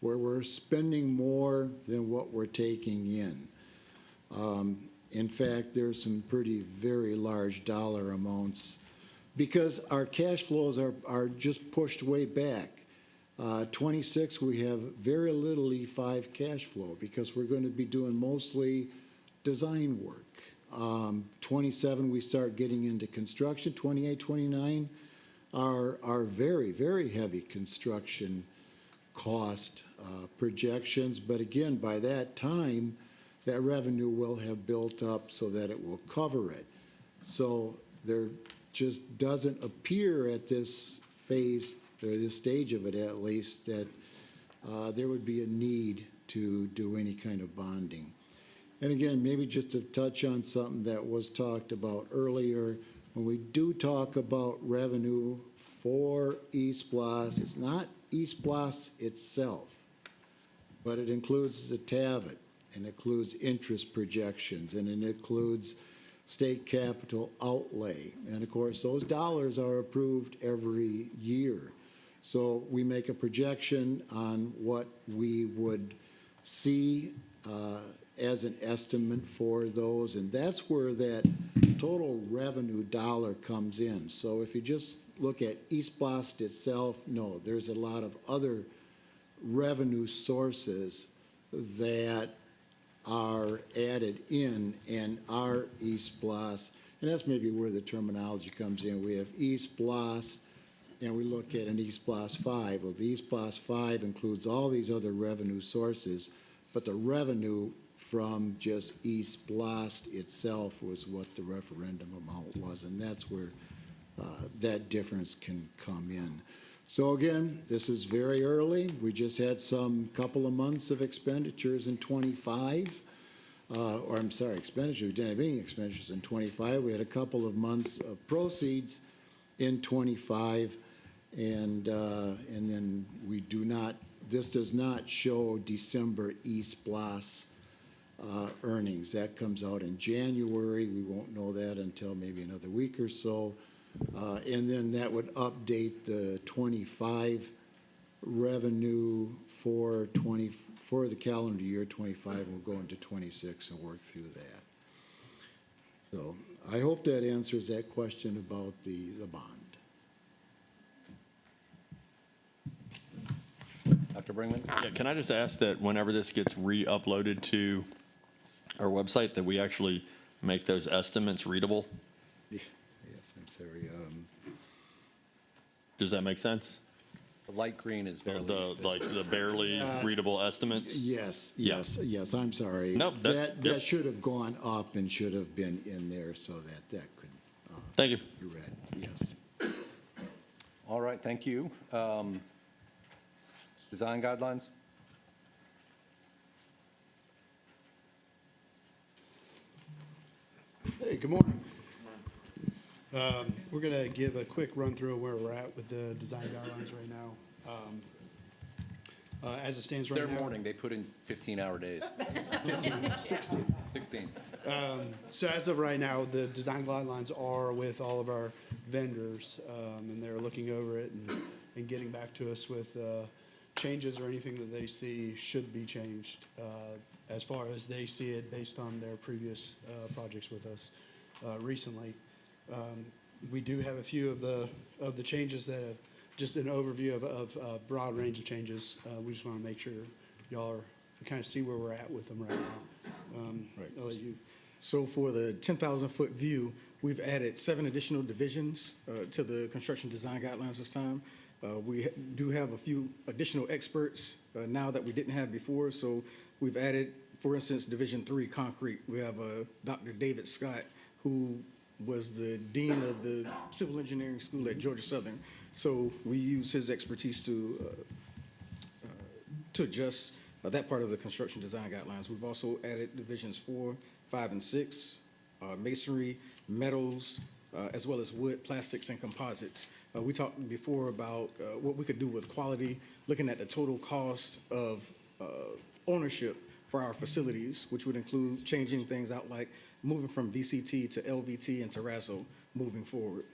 where we're spending more than what we're taking in. In fact, there's some very large dollar amounts because our cash flows are just pushed way back. 26, we have very little E5 cash flow because we're going to be doing mostly design work. 27, we start getting into construction. 28, 29 are very heavy construction cost projections. But again, by that time, that revenue will have built up so that it will cover it. So there just doesn't appear at this phase, or this stage of it at least, that there would be a need to do any kind of bonding. And again, maybe just to touch on something that was talked about earlier, when we do talk about revenue for East Blas, it's not East Blas itself, but it includes the TAVIT, and includes interest projections, and it includes state capital outlay. And of course, those dollars are approved every year. So we make a projection on what we would see as an estimate for those, and that's where that total revenue dollar comes in. So if you just look at East Blas itself, no, there's a lot of other revenue sources that are added in and are East Blas, and that's maybe where the terminology comes in. We have East Blas, and we look at an East Blas 5. Well, the East Blas 5 includes all these other revenue sources, but the revenue from just East Blas itself was what the referendum amount was, and that's where that difference can come in. So again, this is very early. We just had some couple of months of expenditures in 25. Or I'm sorry, expenditures. We didn't have any expenditures in 25. We had a couple of months of proceeds in 25. And then we do not, this does not show December East Blas earnings. That comes out in January. We won't know that until maybe another week or so. And then that would update the 25 revenue for the calendar year 25. We'll go into 26 and work through that. So I hope that answers that question about the bond. Dr. Brinkman? Yeah, can I just ask that whenever this gets re-uploaded to our website, that we actually make those estimates readable? Yes, I'm sorry. Does that make sense? The light green is Or barely the, visible. like, the barely readable estimates? Yes, Yeah. yes, I'm sorry. Nope, That yep. should have gone up and should have been in there so that could Thank you. be read, yes. All right, thank you. Design guidelines? Hey, good morning. We're going to give a quick run-through of where we're at with the design guidelines right now. As it stands right Their now. morning, they put in 15-hour days. 16. 16. So as of right now, the design guidelines are with all of our vendors, and they're looking over it and getting back to us with changes or anything that they see should be changed as far as they see it based on their previous projects with us recently. We do have a few of the changes that have, just an overview of a broad range of changes. We just want to make sure y'all kind of see where we're at with them right now. I'll let you. So for the 10,000-foot view, we've added 7 additional divisions to the construction design guidelines this time. We do have a few additional experts now that we didn't have before. So we've added, for instance, Division 3 concrete. We have Dr. David Scott, who was the dean of the civil engineering school at Georgia Southern. So we use his expertise to adjust that part of the construction design guidelines. We've also added divisions 4, 5, and 6, masonry, metals, as well as wood, plastics, and composites. We talked before about what we could do with quality, looking at the total cost of ownership for our facilities, which would include changing things out like moving from VCT to LVT and terrazzo moving forward.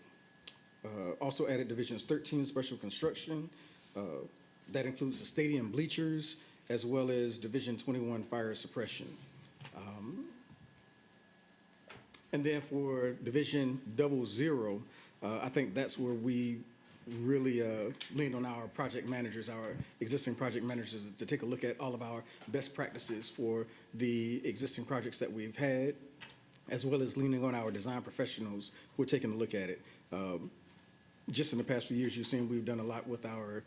Also added divisions 13, special construction. That includes the stadium bleachers, as well as Division 21, fire suppression. And then for Division 00, I think that's where we really leaned on our project managers, our existing project managers, to take a look at all of our best practices for the existing projects that we've had, as well as leaning on our design professionals who are taking a look at it. Just in the past few years, you've seen we've done a lot with our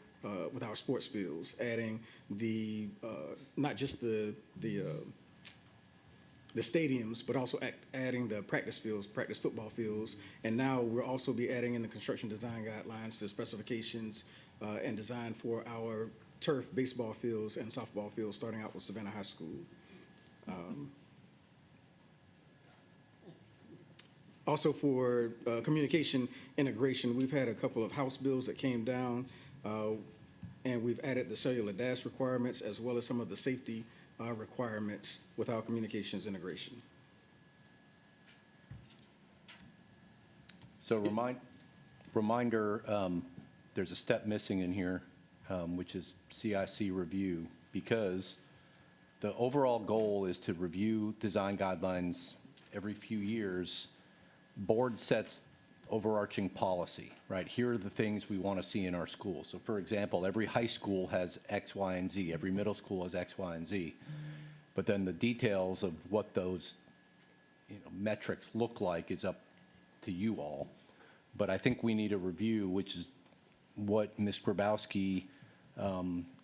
sports fields, adding the not just the stadiums, but also adding the practice fields, practice football fields, and now we'll also be adding in the construction design guidelines the specifications and design for our turf baseball fields and softball fields, starting out with Savannah High School. Also for communication integration, we've had a couple of House bills that came down, and we've added the cellular dash requirements as well as some of the safety requirements with our communications integration. So reminder, there's a step missing in here, which is CIC review, because the overall goal is to review design guidelines every few years. Board sets overarching policy, right? Here are the things we want to see in our school. So for example, every high school has X, Y, and Z. Every middle school has X, Y, and Z. But then the details of what those metrics look like is up to you all. But I think we need a review, which is what Ms. Grabowski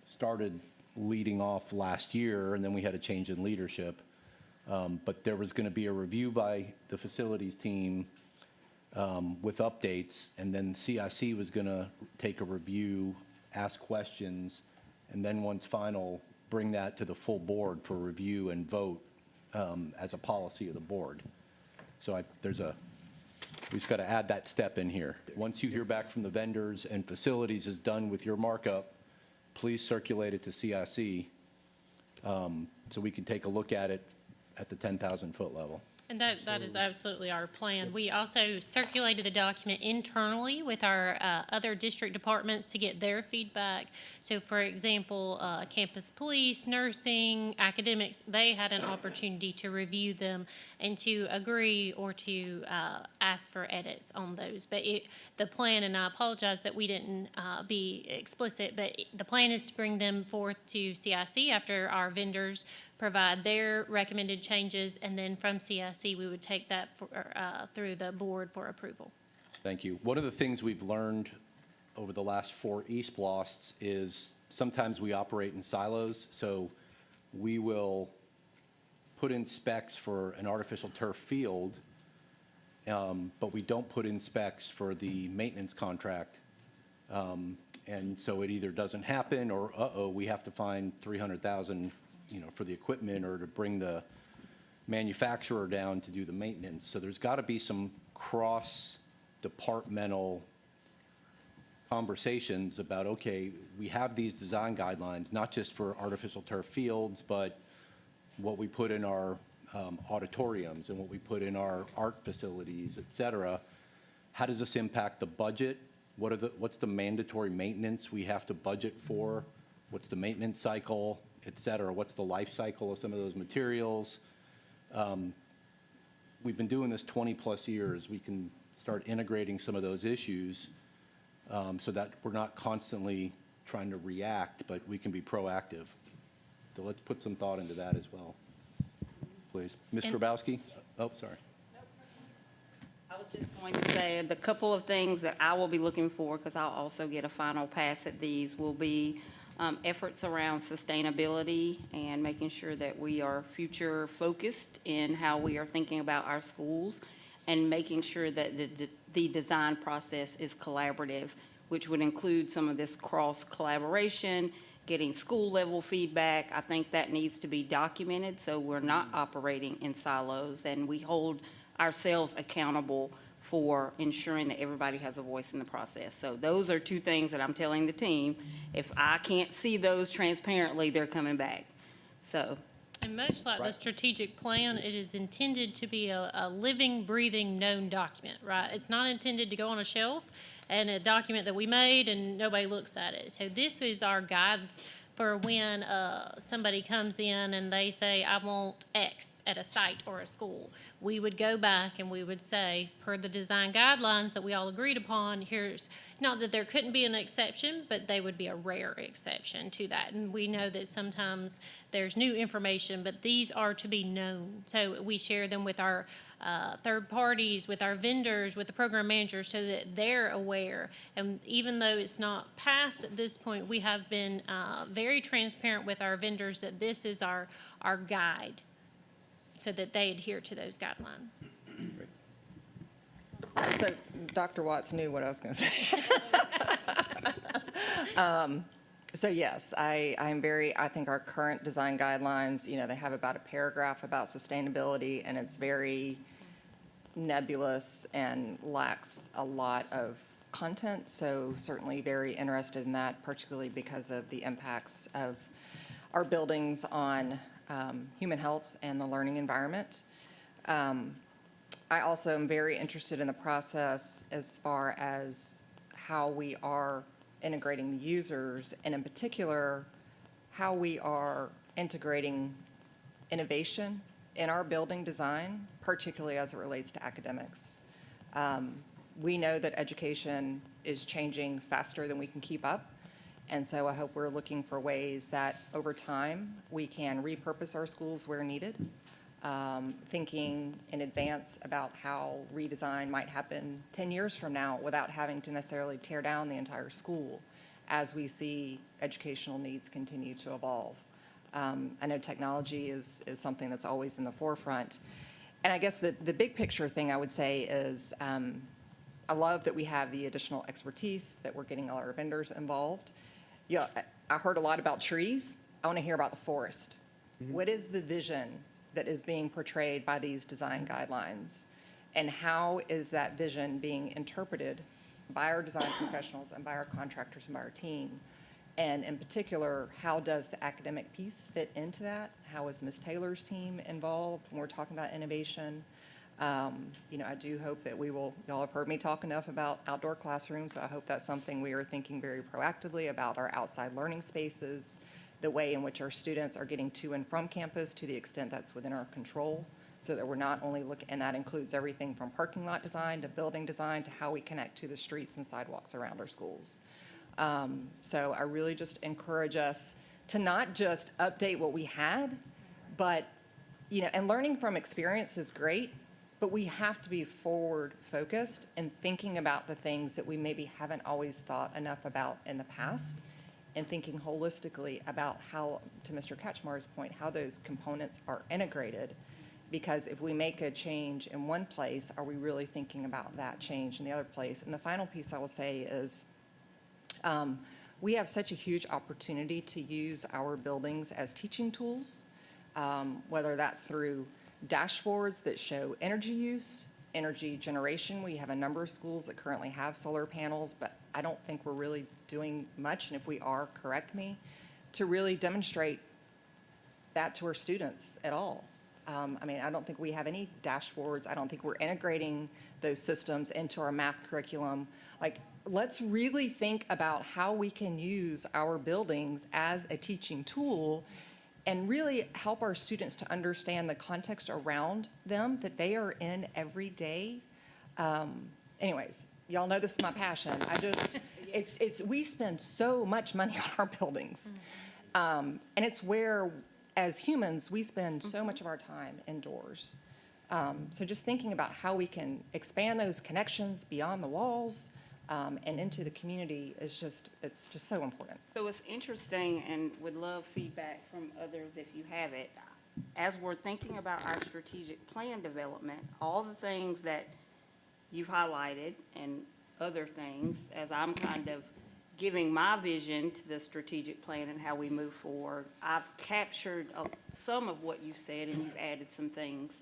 started leading off last year, and then we had a change in leadership. But there was going to be a review by the facilities team with updates, and then CIC was going to take a review, ask questions, and then once final, bring that to the full board for review and vote as a policy of the board. So we just got to add that step in here. Once you hear back from the vendors and facilities is done with your markup, please circulate it to CIC so we can take a look at it at the 10,000-foot level. And that is absolutely our plan. We also circulated the document internally with our other district departments to get their feedback. So for example, campus police, nursing, academics, they had an opportunity to review them and to agree or to ask for edits on those. But the plan, and I apologize that we didn't be explicit, but the plan is to bring them forth to CIC after our vendors provide their recommended changes, and then from CIC, we would take that through the board for approval. Thank you. One of the things we've learned over the last 4 East Blosts is sometimes we operate in silos. So we will put in specs for an artificial turf field, but we don't put in specs for the maintenance contract. And so it either doesn't happen or, we have to find $300,000, for the equipment or to bring the manufacturer down to do the maintenance. So there's got to be some cross-departmental conversations about, okay, we have these design guidelines, not just for artificial turf fields, but what we put in our auditoriums and what we put in our art facilities, et cetera. How does this impact the budget? What's the mandatory maintenance we have to budget for? What's the maintenance cycle, et cetera? What's the life cycle of some of those materials? We've been doing this 20-plus years. We can start integrating some of those issues so that we're not constantly trying to react, but we can be proactive. So let's put some thought into that as well, please. Ms. Grabowski? Oh, sorry. I was just going to say, the couple of things that I will be looking for, because I'll also get a final pass at these, will be efforts around sustainability and making sure that we are future-focused in how we are thinking about our schools, and making sure that the design process is collaborative, which would include some of this cross-collaboration, getting school-level feedback. I think that needs to be documented, so we're not operating in silos, and we hold ourselves accountable for ensuring that everybody has a voice in the process. So those are 2 things that I'm telling the team. If I can't see those transparently, they're coming back. So, And much like the strategic plan, it is intended to be a living, breathing, known document, right? It's not intended to go on a shelf and a document that we made and nobody looks at it. So this is our guides for when somebody comes in and they say, I want X at a site or a school. We would go back and we would say, per the design guidelines that we all agreed upon, here's, not that there couldn't be an exception, but they would be a rare exception to that. And we know that sometimes there's new information, but these are to be known. So we share them with our third parties, with our vendors, with the program managers, so that they're aware. And even though it's not passed at this point, we have been very transparent with our vendors that this is our guide, so that they adhere to those guidelines. So Dr. Watts knew what I was going to say. So yes, I think our current design guidelines, they have about a paragraph about sustainability, and it's very nebulous and lacks a lot of content. So certainly very interested in that, particularly because of the impacts of our buildings on human health and the learning environment. I also am very interested in the process as far as how we are integrating the users, and in particular, how we are integrating innovation in our building design, particularly as it relates to academics. We know that education is changing faster than we can keep up, and so I hope we're looking for ways that over time we can repurpose our schools where needed, thinking in advance about how redesign might happen 10 years from now without having to necessarily tear down the entire school as we see educational needs continue to evolve. I know technology is something that's always in the forefront. And I guess the big picture thing I would say is I love that we have the additional expertise, that we're getting all our vendors involved. I heard a lot about trees. I want to hear about the forest. What is the vision that is being portrayed by these design guidelines? And how is that vision being interpreted by our design professionals and by our contractors and by our team And in particular, how does the academic piece fit into that? How is Ms. Taylor's team involved when we're talking about innovation? I do hope that y'all have heard me talk enough about outdoor classrooms, so I hope that's something we are thinking very proactively about, our outside learning spaces, the way in which our students are getting to and from campus to the extent that's within our control, so that we're not only looking, and that includes everything from parking lot design to building design to how we connect to the streets and sidewalks around our schools. So I really just encourage us to not just update what we had, but, and learning from experience is great, but we have to be forward-focused and thinking about the things that we maybe haven't always thought enough about in the past, and thinking holistically about how, to Mr. Ketchmar's point, how those components are integrated. Because if we make a change in one place, are we really thinking about that change in the other place? And the final piece I will say is, we have such a huge opportunity to use our buildings as teaching tools, whether that's through dashboards that show energy use, energy generation. We have a number of schools that currently have solar panels, but I don't think we're really doing much, and if we are, correct me, to really demonstrate that to our students at all. I don't think we have any dashboards. I don't think we're integrating those systems into our math curriculum. Let's really think about how we can use our buildings as a teaching tool and really help our students to understand the context around them that they are in every day. Anyways, y'all know this is my passion. We spend so much money on our buildings. And it's where, as humans, we spend so much of our time indoors. So just thinking about how we can expand those connections beyond the walls and into the community it's just so important. So it's interesting, and would love feedback from others if you have it. As we're thinking about our strategic plan development, all the things that you've highlighted and other things, as I'm kind of giving my vision to the strategic plan and how we move forward, I've captured some of what you've said, and you've added some things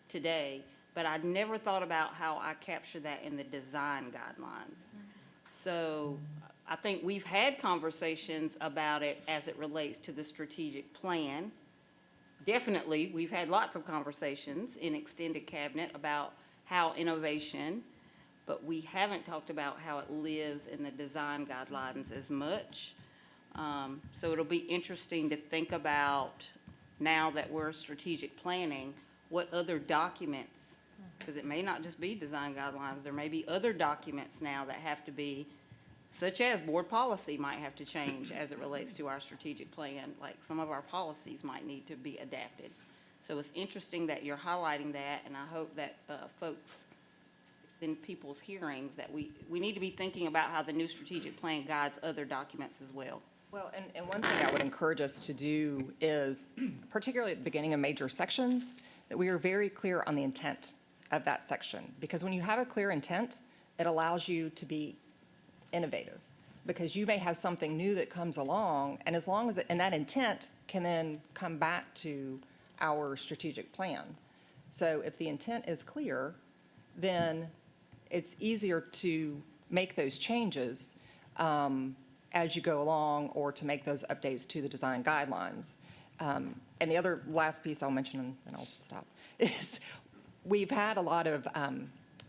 today, but I'd never thought about how I capture that in the design guidelines. So I think we've had conversations about it as it relates to the strategic plan. Definitely, we've had lots of conversations in extended cabinet about how innovation, but we haven't talked about how it lives in the design guidelines as much. So it'll be interesting to think about, now that we're strategic planning, what other documents, because it may not just be design guidelines, there may be other documents now that have to be, such as board policy might have to change as it relates to our strategic plan, like some of our policies might need to be adapted. So it's interesting that you're highlighting that, and I hope that folks in people's hearings, that we need to be thinking about how the new strategic plan guides other documents as well. Well, and one thing I would encourage us to do is, particularly at the beginning of major sections, that we are very clear on the intent of that section. Because when you have a clear intent, it allows you to be innovative. Because you may have something new that comes along, and as long as, and that intent can then come back to our strategic plan. So if the intent is clear, then it's easier to make those changes as you go along, or to make those updates to the design guidelines. And the other last piece I'll mention, and then I'll stop, is we've had a lot of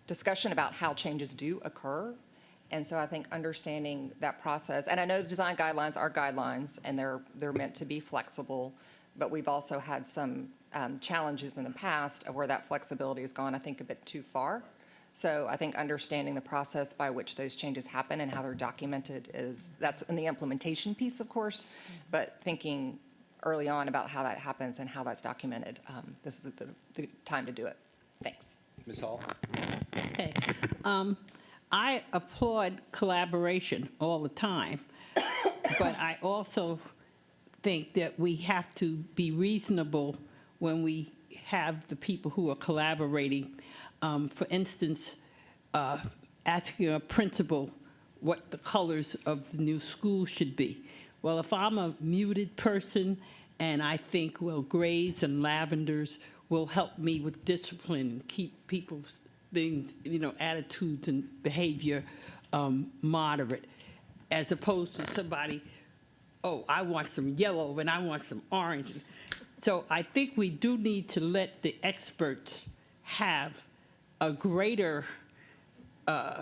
discussion about how changes do occur. And so I think understanding that process, and I know design guidelines are guidelines, and they're meant to be flexible, but we've also had some challenges in the past of where that flexibility has gone, I think, a bit too far. So I think understanding the process by which those changes happen and how they're documented that's in the implementation piece, of course, but thinking early on about how that happens and how that's documented. This is the time to do it. Thanks. Ms. Hall? Okay. I applaud collaboration all the time, but I also think that we have to be reasonable when we have the people who are collaborating. For instance, asking a principal what the colors of the new school should be. Well, if I'm a muted person and I think, well, grays and lavenders will help me with discipline, keep people's things, attitudes and behavior moderate, as opposed to somebody oh, I want some yellow and I want some orange. So I think we do need to let the experts have a greater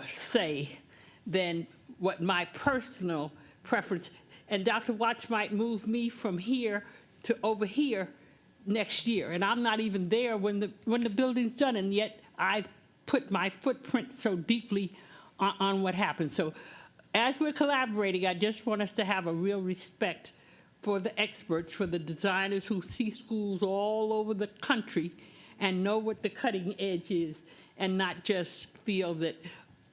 say than what my personal preference. And Dr. Watts might move me from here to over here next year, and I'm not even there when the building's done, and yet I've put my footprint so deeply on what happened. So as we're collaborating, I just want us to have a real respect for the experts, for the designers who see schools all over the country and know what the cutting edge is, and not just feel that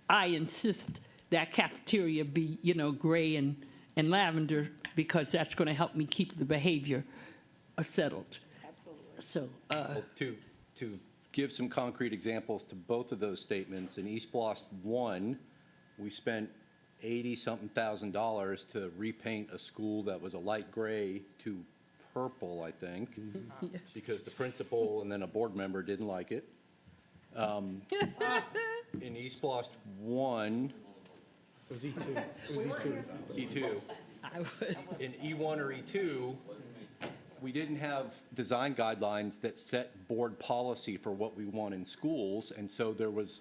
I insist that cafeteria be, gray and lavender, because that's going to help me keep the behavior settled. Absolutely. So, Well, to give some concrete examples to both of those statements, in East Bluff 1, we spent 80-something thousand dollars to repaint a school that was a light gray to purple, I think, because the principal and then a board member didn't like it. In East Bluff 1, It was E2. It was E2. E2, I would. in E1 or E2, we didn't have design guidelines that set board policy for what we want in schools, and so there was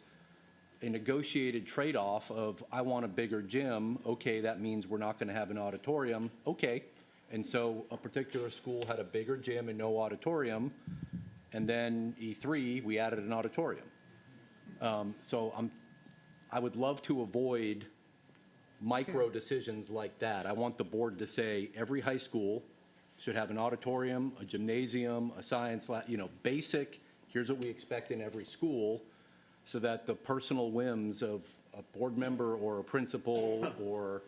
a negotiated trade-off of, I want a bigger gym, okay, that means we're not gonna have an auditorium, okay. And so a particular school had a bigger gym and no auditorium, and then E3, we added an auditorium. I would love to avoid micro decisions like that. I want the board to say, every high school should have an auditorium, a gymnasium, a science lab, basic, here's what we expect in every school, so that the personal whims of a board member or a principal or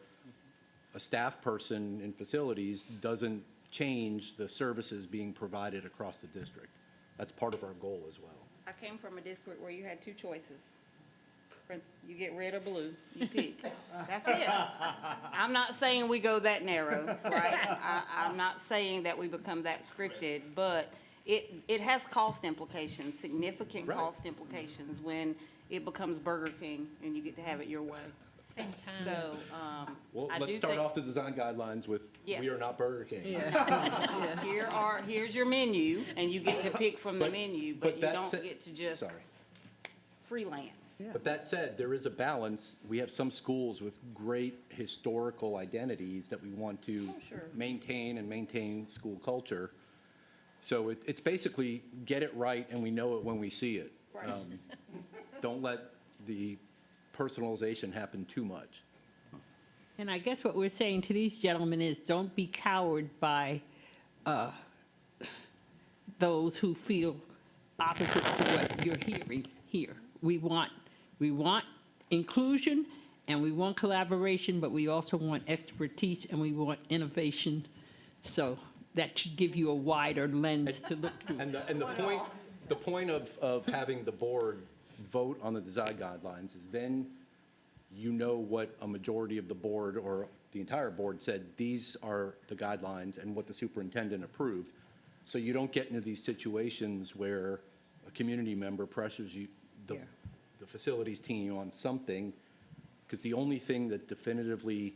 a staff person in facilities doesn't change the services being provided across the district. That's part of our goal as well. I came from a district where you had two choices. You get red or blue, you pick. That's it. I'm not saying we go that narrow, right? I'm not saying that we become that scripted, but it has cost implications, significant Right. cost implications when it becomes Burger King and you get to have it your way. And time. So, Well, I let's do start think- off the design guidelines with, we are Yes. not Burger King. here's your menu, and you get to pick from the menu, but you that don't said- get to just Sorry. freelance. But that said, there is a balance. We have some schools with great historical identities that we want to sure. maintain school culture. So it's basically get it right and we know it when we see it. Right. Don't let the personalization happen too much. And I guess what we're saying to these gentlemen is, don't be cowed by those who feel opposite to what you're hearing here. We want inclusion, and we want collaboration, but we also want expertise, and we want innovation. So that should give you a wider lens to look through. And the point of having the board vote on the design guidelines is then you know what a majority of the board or the entire board said, these are the guidelines and what the superintendent approved. So you don't get into these situations where a community member pressures you, the facilities team on something, because the only thing that definitively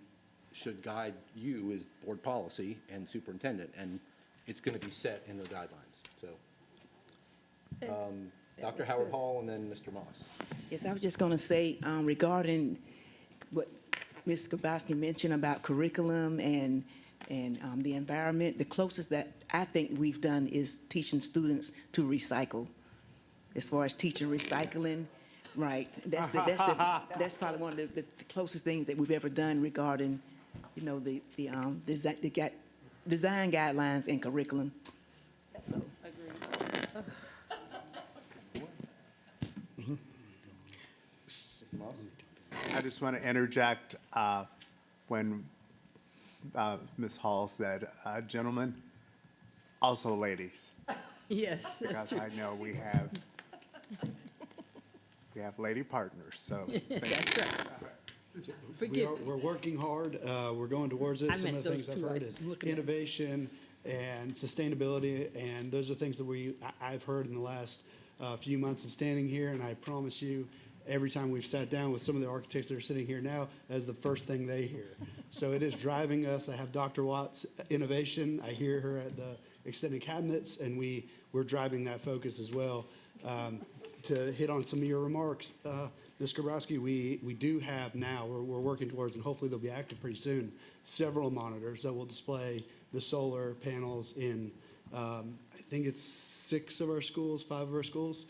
should guide you is board policy and superintendent, and it's going to be set in the guidelines, so. Dr. Howard Hall and then Mr. Moss. Yes, I was just going to say regarding what Ms. Grabowski mentioned about curriculum and the environment, the closest that I think we've done is teaching students to recycle. As far as teaching recycling, right? That's probably one of the closest things that we've ever done regarding, the design guidelines and curriculum. So. I just want to interject when Ms. Hall said, gentlemen, also ladies, Yes, because that's true. I know we have lady partners, so. thank you. That's right. Forgive me. We're working hard. We're going towards it. I Some meant of the things those I've two heard I is was looking at. innovation and sustainability, and those are things that I've heard in the last few months of standing here, and I promise you, every time we've sat down with some of the architects that are sitting here now, that's the first thing they hear. So it is driving us. I have Dr. Watt's innovation. I hear her at the extended cabinets, and we're driving that focus as well. To hit on some of your remarks, Ms. Grabowski, we do have now, we're working towards, and hopefully they'll be active pretty soon, several monitors that will display the solar panels in, I think it's 6 of our schools, 5 of our schools.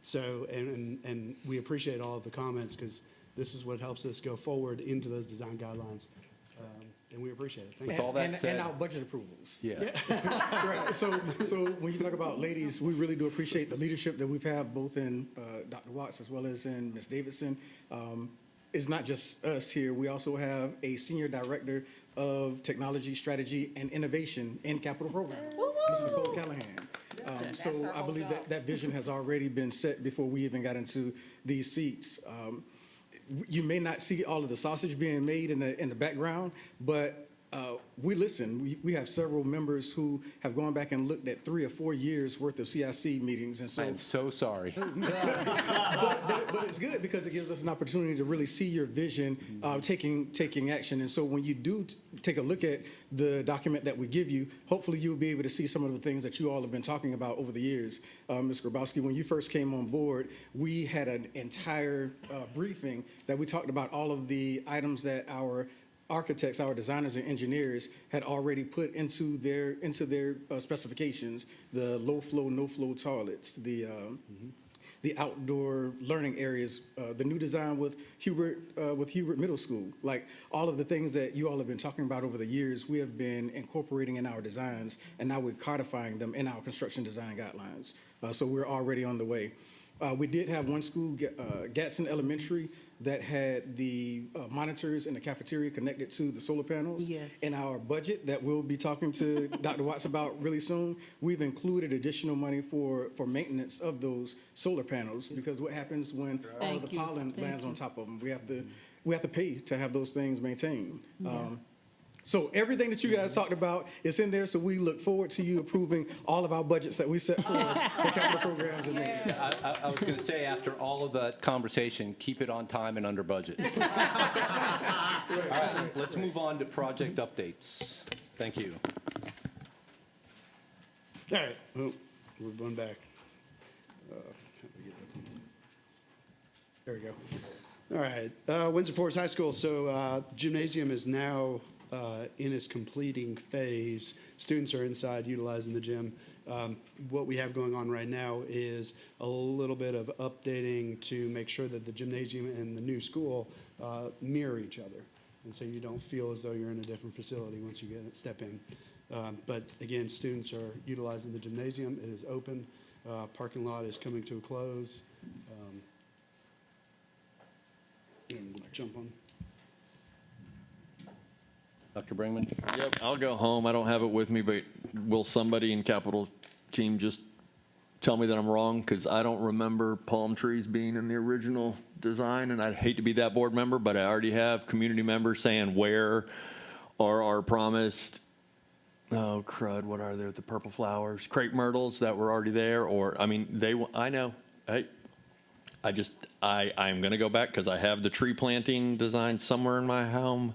So, and we appreciate all of the comments, because this is what helps us go forward into those design guidelines. And we appreciate it. Thank you. With all that said. And our budget approvals. Yeah. Right. So when you talk about ladies, we really do appreciate the leadership that we've had both in Dr. Watts as well as in Ms. Davidson. It's not just us here. We also have a senior director of technology, strategy, and innovation in capital program, Mrs. Nicole Callahan. So I believe that vision has already been set before we even got into these seats. You may not see all of the sausage being made in the background, but we listen. We have several members who have gone back and looked at 3 or 4 years worth of CIC meetings, and so. I am so sorry. But it's good because it gives us an opportunity to really see your vision, taking action. And so when you do take a look at the document that we give you, hopefully you'll be able to see some of the things that you all have been talking about over the years. Ms. Grabowski, when you first came on board, we had an entire briefing that we talked about all of the items that our architects, our designers and engineers had already put into their specifications: the low flow, no flow toilets, the outdoor learning areas, the new design with Hubert Middle School. Like all of the things that you all have been talking about over the years, we have been incorporating in our designs, and now we're codifying them in our construction design guidelines. So we're already on the way. We did have one school, Gadsden Elementary, that had the monitors in the cafeteria connected to the solar panels. Yes. In our budget that we'll be talking to Dr. Watts about really soon, we've included additional money for maintenance of those solar panels, because what happens when all of the pollen lands on top of them? We have to pay to have those things maintained. So everything that you guys talked about is in there, so we look forward to you approving all of our budgets that we set for capital programs and maintenance. I was going to say, after all of that conversation, keep it on time and under budget. All right, let's move on to project updates. Thank you. All right, oh, we're going back. There we go. All right, Windsor Forest High School. So gymnasium is now in its completing phase. Students are inside utilizing the gym. What we have going on right now is a little bit of updating to make sure that the gymnasium and the new school mirror each other. And so you don't feel as though you're in a different facility once you step in. But again, students are utilizing the gymnasium. It is open. Parking lot is coming to a close. Jump on. Dr. Brinkman? Yep, I'll go home. I don't have it with me, but will somebody in capital team just tell me that I'm wrong? Because I don't remember palm trees being in the original design, and I'd hate to be that board member, but I already have community members saying where are our promised, oh crud, what are they, the purple flowers? Crepe myrtles that were already there, or, I mean, I know. Hey, I'm gonna go back because I have the tree planting design somewhere in my home.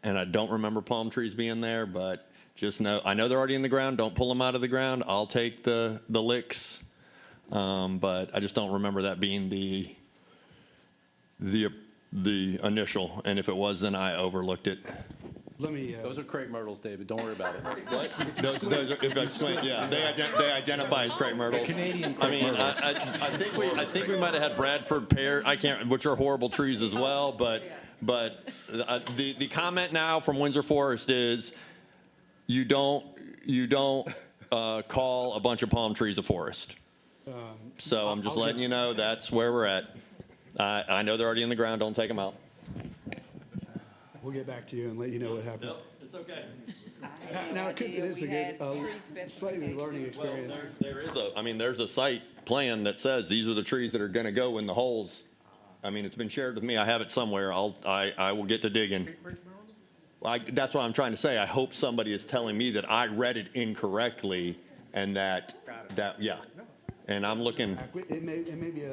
And I don't remember palm trees being there, but just know, I know they're already in the ground. Don't pull them out of the ground. I'll take the licks. But I just don't remember that being the initial. And if it was, then I overlooked it. Let me. Those are crepe myrtles, David. Don't worry about it. What? Those are, if I explain, yeah, they identify as crepe myrtles. Canadian crepe I mean, myrtles. I think we might have had Bradford pear. I can't, which are horrible trees as well. But the comment now from Windsor Forest is, you don't call a bunch of palm trees a forest. So I'm just letting you know that's where we're at. I know they're already in the ground. Don't take them out. We'll get back to you and let you know what happened. Nope, it's okay. Now, it is a good, slightly learning experience. There's a site plan that says these are the trees that are gonna go in the holes. I mean, it's been shared with me. I have it somewhere. I will get to digging. That's what I'm trying to say. I hope somebody is telling me that I read it incorrectly and that, yeah. And I'm looking. It may be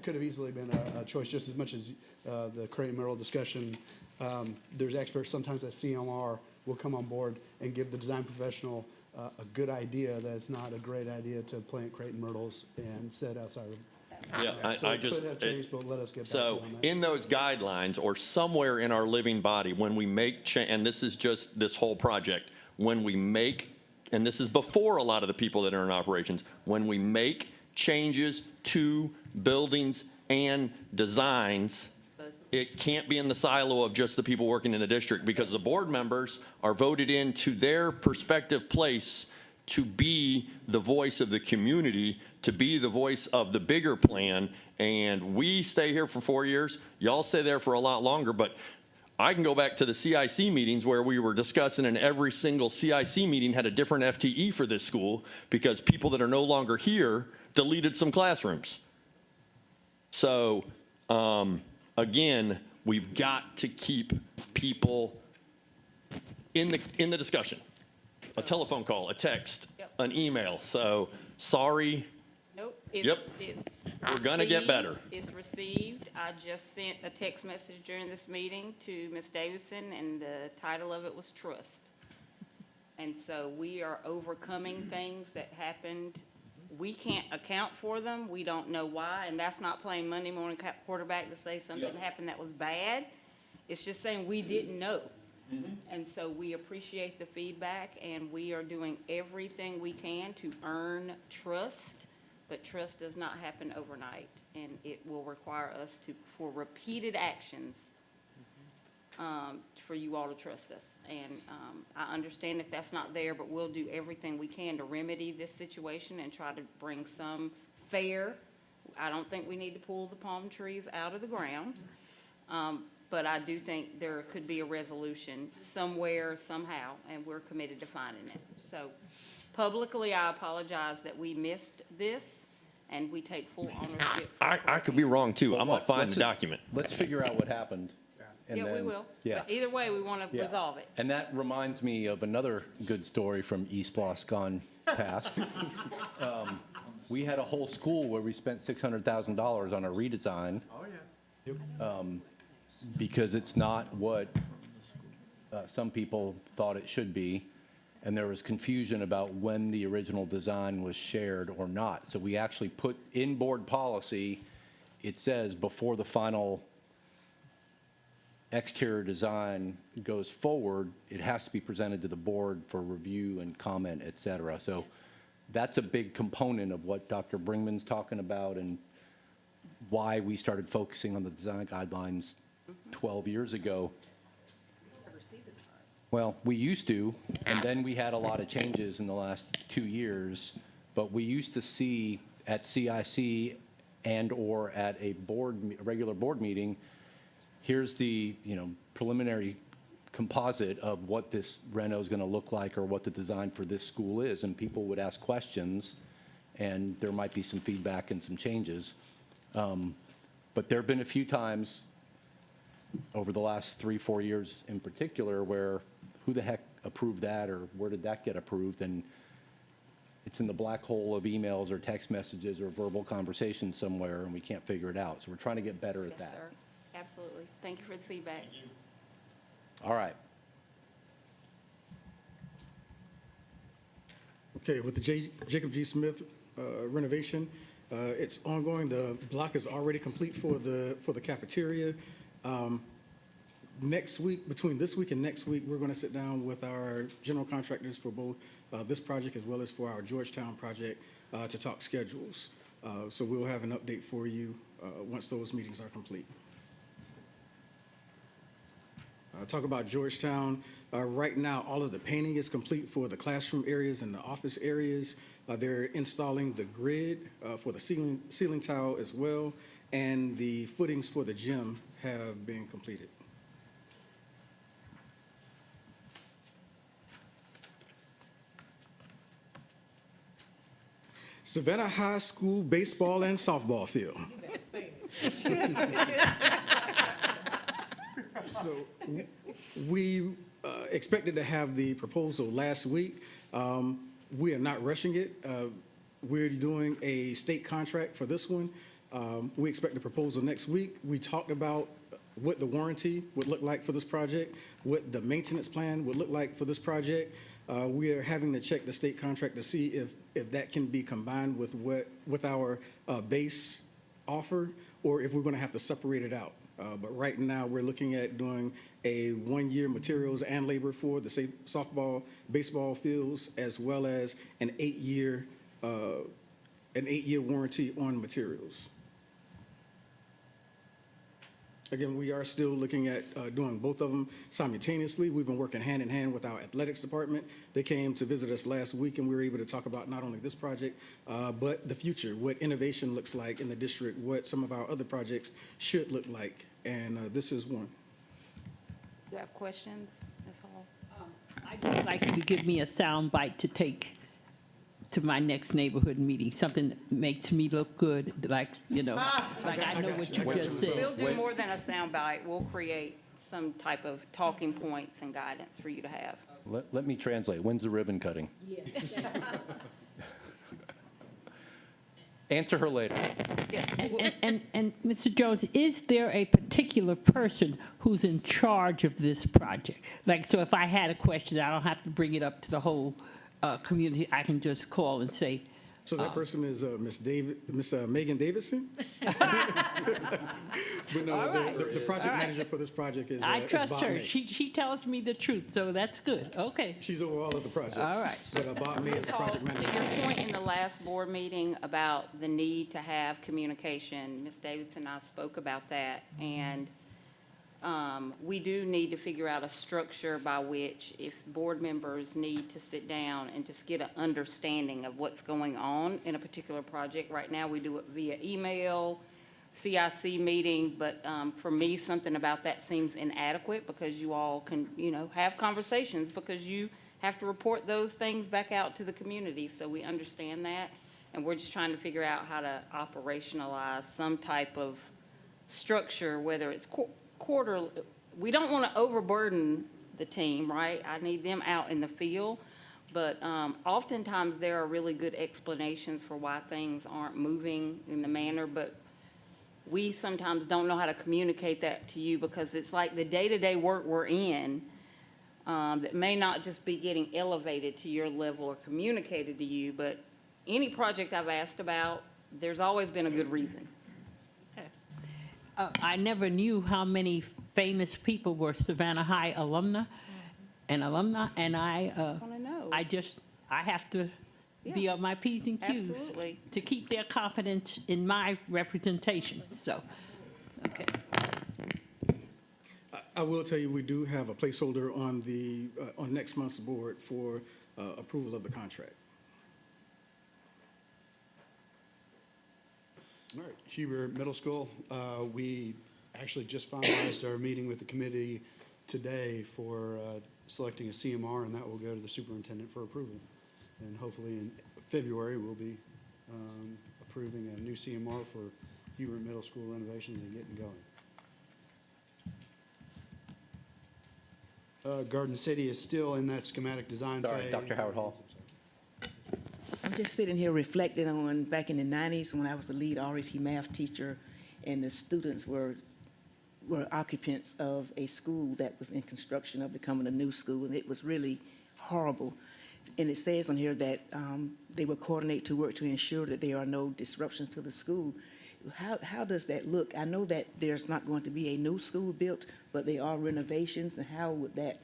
could have easily been a choice, just as much as the Creighton Merrill discussion. There's experts sometimes at CMR will come on board and give the design professional a good idea that it's not a great idea to plant Creighton Myrtles and set outside of. Yeah, So I it just. could have changed, but let us get back to So you on that. in those guidelines or somewhere in our living body, when we make, and this is just this whole project, when we make, and this is before a lot of the people that are in operations, when we make changes to buildings and designs, it can't be in the silo of just the people working in the district because the board members are voted into their prospective place to be the voice of the community, to be the voice of the bigger plan. And we stay here for 4 years. Y'all stay there for a lot longer, but I can go back to the CIC meetings where we were discussing, and every single CIC meeting had a different FTE for this school because people that are no longer here deleted some classrooms. So, again, we've got to keep people in the discussion. A telephone call, a text, Yep. an email. So, sorry. Nope. Yep. It's We're gonna get better. received. It's received. I just sent a text message during this meeting to Ms. Davison, and the title of it was Trust. And so we are overcoming things that happened. We can't account for them. We don't know why, and that's not playing Monday morning quarterback to say something happened that was bad. It's just saying we didn't know. And so we appreciate the feedback, and we are doing everything we can to earn trust. But trust does not happen overnight, and it will require us for repeated actions, for you all to trust us. And I understand if that's not there, but we'll do everything we can to remedy this situation and try to bring some fair. I don't think we need to pull the palm trees out of the ground, but I do think there could be a resolution somewhere, somehow, and we're committed to finding it. So publicly, I apologize that we missed this, and we take full ownership. I could be wrong too. I'm gonna find Let's the just- document. Let's figure out what happened. and Yeah, we then- will. Yeah. But either way, we want to Yeah. resolve it. And that reminds me of another good story from East Bloss gone past. We had a whole school where we spent $600,000 on a redesign. Oh, yeah. Because it's not what some people thought it should be, and there was confusion about when the original design was shared or not. So we actually put in board policy, it says before the final exterior design goes forward, it has to be presented to the board for review and comment, et cetera. So that's a big component of what Dr. Bringman's talking about and why we started focusing on the design guidelines 12 years ago. Well, we used to, and then we had a lot of changes in the last 2 years, but we used to see at CIC and/or at a regular board meeting, here's the, preliminary composite of what this reno is going to look like or what the design for this school is, and people would ask questions, and there might be some feedback and some changes. But there have been a few times over the last 3-4 years in particular where who the heck approved that or where did that get approved? And it's in the black hole of emails or text messages or verbal conversations somewhere and we can't figure it out. So we're trying to get better at Yes, that. sir. Absolutely. Thank you for the feedback. All right. Okay, with the Jacob G. Smith renovation, it's ongoing. The block is already complete for the cafeteria. Next week, between this week and next week, we're going to sit down with our general contractors for both this project as well as for our Georgetown project to talk schedules. So we'll have an update for you once those meetings are complete. Talk about Georgetown. Right now, all of the painting is complete for the classroom areas and the office areas. They're installing the grid for the ceiling tile as well, and the footings for the gym have been completed. Savannah High School baseball and softball field. So we expected to have the proposal last week. We are not rushing it. We're doing a state contract for this one. We expect a proposal next week. We talked about what the warranty would look like for this project, what the maintenance plan would look like for this project. We are having to check the state contract to see if that can be combined with our base offer, or if we're going to have to separate it out. But right now, we're looking at doing a one-year materials and labor for the softball, baseball fields, as well as an eight-year warranty on materials. Again, we are still looking at doing both of them simultaneously. We've been working hand in hand with our athletics department. They came to visit us last week, and we were able to talk about not only this project, but the future, what innovation looks like in the district, what some of our other projects should look like, and this is one. Do you have questions, Ms. Hall? I'd just like you to give me a sound bite to take to my next neighborhood meeting, something that makes me look good, like, like I know what you just said. We'll do more than a soundbite. We'll create some type of talking points and guidance for you to have. Let me translate. When's the ribbon cutting? Answer her later. Yes. And Mr. Jones, is there a particular person who's in charge of this project? Like, so if I had a question, I don't have to bring it up to the whole community, I can just call and say. So that person is Miss Megan Davidson? But no, All right. the project All right. manager for this project is I is trust Bob her. May. She tells me the truth, so that's good. Okay. She's over all of the projects. All right. But Bob May is the project To manager. your point in the last board meeting about the need to have communication, Ms. Davidson and I spoke about that, and we do need to figure out a structure by which, if board members need to sit down and just get an understanding of what's going on in a particular project. Right now, we do it via email, CIC meeting, but for me, something about that seems inadequate, because you all can, have conversations, because you have to report those things back out to the community, so we understand that. And we're just trying to figure out how to operationalize some type of structure, whether it's quarterly. We don't want to overburden the team, right? I need them out in the field. But oftentimes, there are really good explanations for why things aren't moving in the manner, but we sometimes don't know how to communicate that to you, because it's like the day-to-day work we're in that may not just be getting elevated to your level or communicated to you, but any project I've asked about, there's always been a good reason. I never knew how many famous people were Savannah High alumni, and I Wanna know. I have to be on my P's and Q's Absolutely. to keep their confidence in my representation, so, okay. I will tell you, we do have a placeholder on next month's board for approval of the contract. All right, Huber Middle School, we actually just finalized our meeting with the committee today for selecting a CMR, and that will go to the superintendent for approval. And hopefully in February, we'll be approving a new CMR for Huber Middle School renovations and getting going. Garden City is still in that schematic design Sorry, phase. Dr. Howard Hall. I'm just sitting here reflecting on back in the 90s when I was the lead RET math teacher, and the students were occupants of a school that was in construction of becoming a new school, and it was really horrible. And it says on here that they will coordinate to work to ensure that there are no disruptions to the school. How does that look? I know that there's not going to be a new school built, but there are renovations, and how would that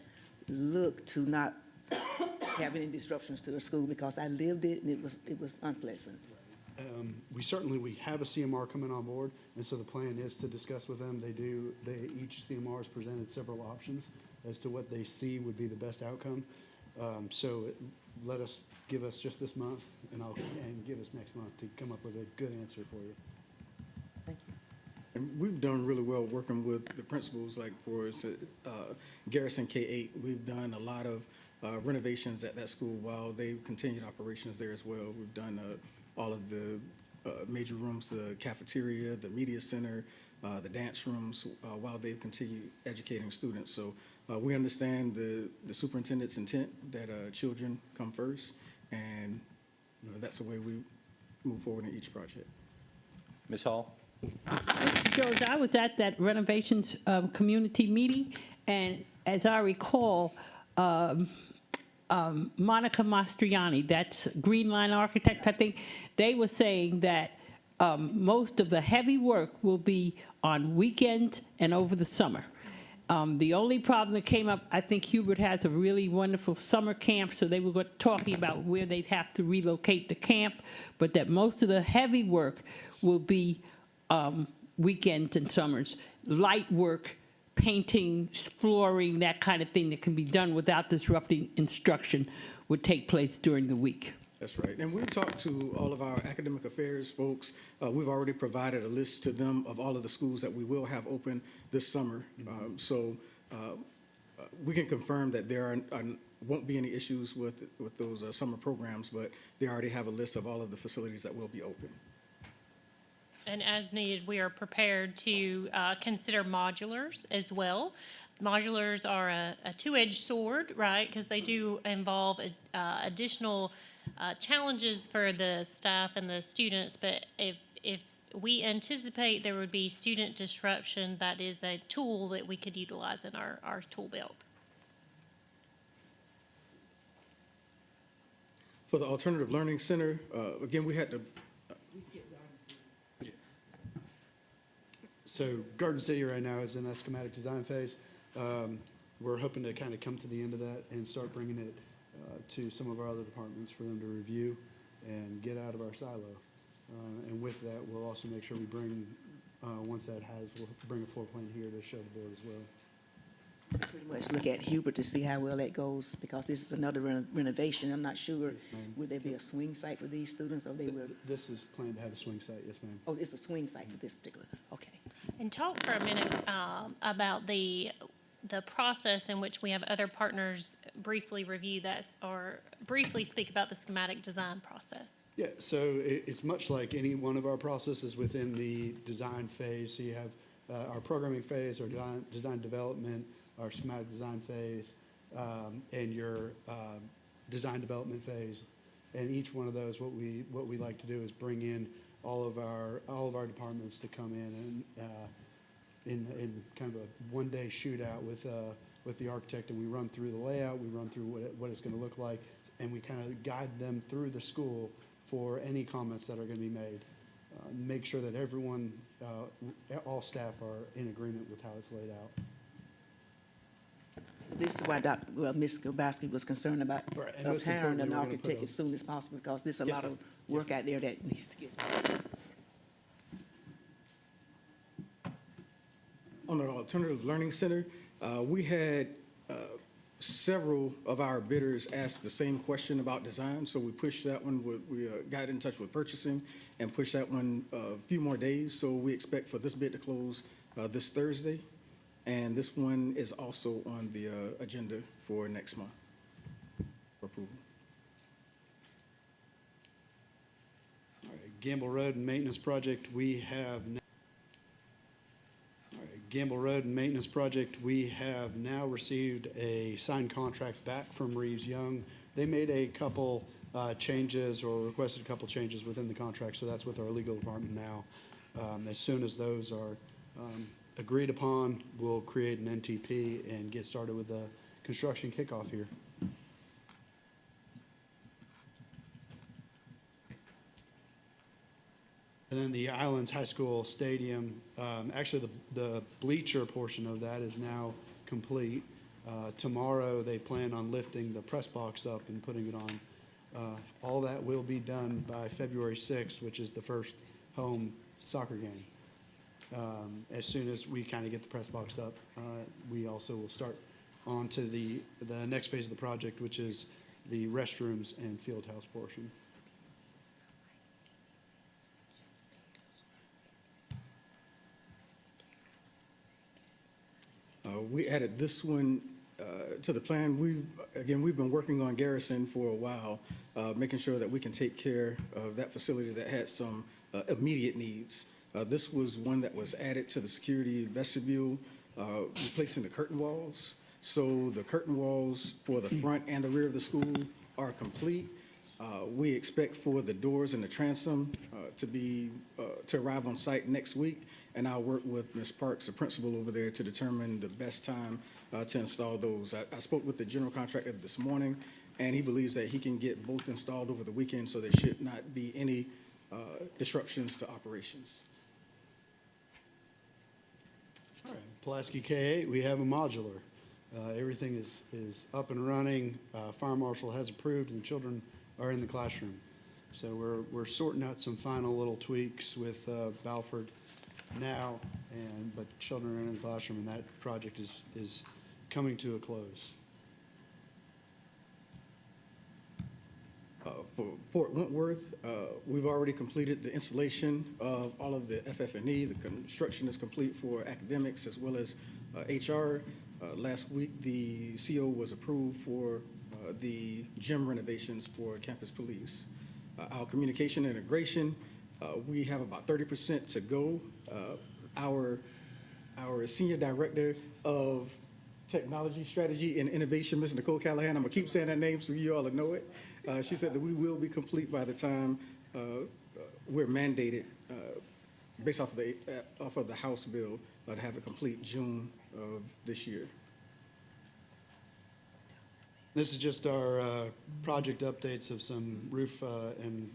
look to not have any disruptions to the school? Because I lived it, and it was unpleasant. We have a CMR coming on board, and so the plan is to discuss with them. Each CMR has presented several options as to what they see would be the best outcome. Give us just this month, and give us next month to come up with a good answer for you. Thank you. And we've done really well working with the principals, like for Garrison K-8. We've done a lot of renovations at that school while they've continued operations there as well. We've done all of the major rooms, the cafeteria, the media center, the dance rooms, while they've continued educating students. So we understand the superintendent's intent that children come first, and that's the way we move forward in each project. Ms. Hall? Mr. Jones, I was at that renovations community meeting, and as I recall, Monica Mastriani, that's Green Line Architects, I think, they were saying that most of the heavy work will be on weekends and over the summer. The only problem that came up, I think Hubert has a really wonderful summer camp, so they were talking about where they'd have to relocate the camp, but that most of the heavy work will be weekends and summers. Light work, painting, flooring, that kind of thing that can be done without disrupting instruction would take place during the week. That's right. And we've talked to all of our academic affairs folks. We've already provided a list to them of all of the schools that we will have open this summer. So we can confirm that there won't be any issues with those summer programs, but they already have a list of all of the facilities that will be open. And as needed, we are prepared to consider modulars as well. Modulars are a two-edged sword, right? Because they do involve additional challenges for the staff and the students. But if we anticipate there would be student disruption, that is a tool that we could utilize in our tool belt. For the Alternative Learning Center, again, we had to. So Garden City right now is in that schematic design phase. We're hoping to kind of come to the end of that and start bringing it to some of our other departments for them to review and get out of our silo. And with that, we'll also make sure we bring, once that we'll bring a floor plan here to show the board as well. Pretty much look at Hubert to see how well that goes, because this is another renovation. I'm not sure, ma'am. would there be a swing site for these students, or they will, This is planned to have a swing site, yes, ma'am. oh, it's a swing site for this particular, okay. And talk for a minute about the process in which we have other partners briefly review that or briefly speak about the schematic design process. Yeah, so it's much like any one of our processes within the design phase. So you have our programming phase, our design development, our schematic design phase, and your design development phase. And each one of those, what we like to do is bring in all of our departments to come in in kind of a one-day shootout with the architect, and we run through the layout, we run through what it's going to look like, and we kind of guide them through the school for any comments that are going to be made. Make sure that everyone, all staff are in agreement with how it's laid out. So this is why Ms. Gilbowski was concerned about Right, and us most hiring importantly, an we're gonna architect put as soon as possible, because there's a Yes, lot of ma'am. work out there that needs to get done. On the Alternative Learning Center, we had several of our bidders ask the same question about design, so we pushed that one. We got in touch with purchasing and pushed that one a few more days. So we expect for this bid to close this Thursday, and this one is also on the agenda for next month for approval. All right, Gamble Road and Maintenance Project, we have now received a signed contract back from Reeves Young. They made a couple changes or requested a couple changes within the contract, so that's with our legal department now. As soon as those are agreed upon, we'll create an NTP and get started with the construction kickoff here. And then the Islands High School Stadium, actually the bleacher portion of that is now complete. Tomorrow, they plan on lifting the press box up and putting it on. All that will be done by February 6th, which is the first home soccer game. As soon as we kind of get the press box up, we also will start on to the next phase of the project, which is the restrooms and field house portion. We added this one to the plan. We've been working on Garrison for a while, making sure that we can take care of that facility that had some immediate needs. This was one that was added to the security vestibule, replacing the curtain walls. So the curtain walls for the front and the rear of the school are complete. We expect for the doors and the transom to arrive on site next week, and I'll work with Ms. Parks, the principal over there, to determine the best time to install those. I spoke with the general contractor this morning, and he believes that he can get both installed over the weekend, so there should not be any disruptions to operations. All right, Pulaski K-8, we have a modular. Everything is up and running. Fire marshal has approved, and children are in the classroom. So we're sorting out some final little tweaks with Balfour now, but children are in the classroom, and that project is coming to a close. For Fort Wentworth, we've already completed the installation of all of the FF&E. The construction is complete for academics as well as HR. Last week, the CO was approved for the gym renovations for campus police. Our communication integration, we have about 30% to go. Our senior director of technology strategy and innovation, Ms. Nicole Callahan, I'm gonna keep saying that name so you all know it. She said that we will be complete by the time we're mandated, based off of the House bill, to have it complete June of this year. This is just our project updates of some roof and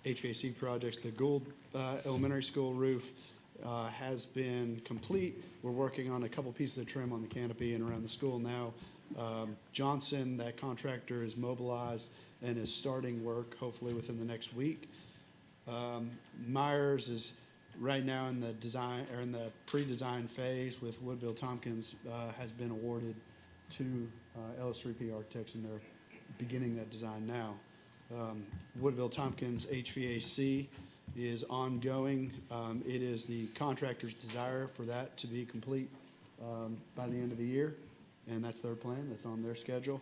HVAC projects. The Gould Elementary School roof has been complete. We're working on a couple pieces of trim on the canopy and around the school now. Johnson, that contractor, is mobilized and is starting work hopefully within the next week. Myers is right now in the design or in the pre-design phase with Woodville Tompkins, has been awarded to LS3P Architects, and they're beginning that design now. Woodville Tompkins HVAC is ongoing. It is the contractor's desire for that to be complete by the end of the year, and that's their plan. That's on their schedule.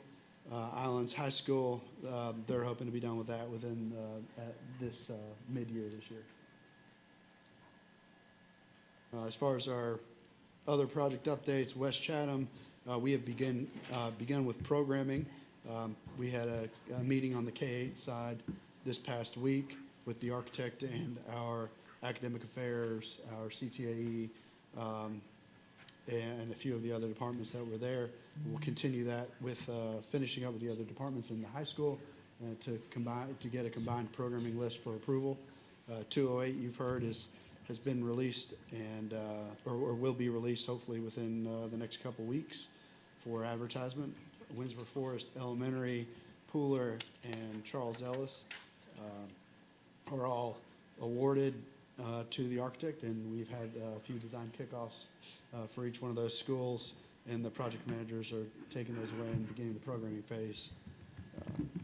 Islands High School, they're hoping to be done with that within this mid-year this year. As far as our other project updates, West Chatham, we have begun with programming. We had a meeting on the K-8 side this past week with the architect and our academic affairs, our CTAE, and a few of the other departments that were there. We'll continue that with finishing up with the other departments in the high school to get a combined programming list for approval. 208, you've heard, has been released and or will be released hopefully within the next couple weeks for advertisement. Windsor Forest Elementary, Pooler, and Charles Ellis are all awarded to the architect, and we've had a few design kickoffs for each one of those schools, and the project managers are taking those away and beginning the programming phase.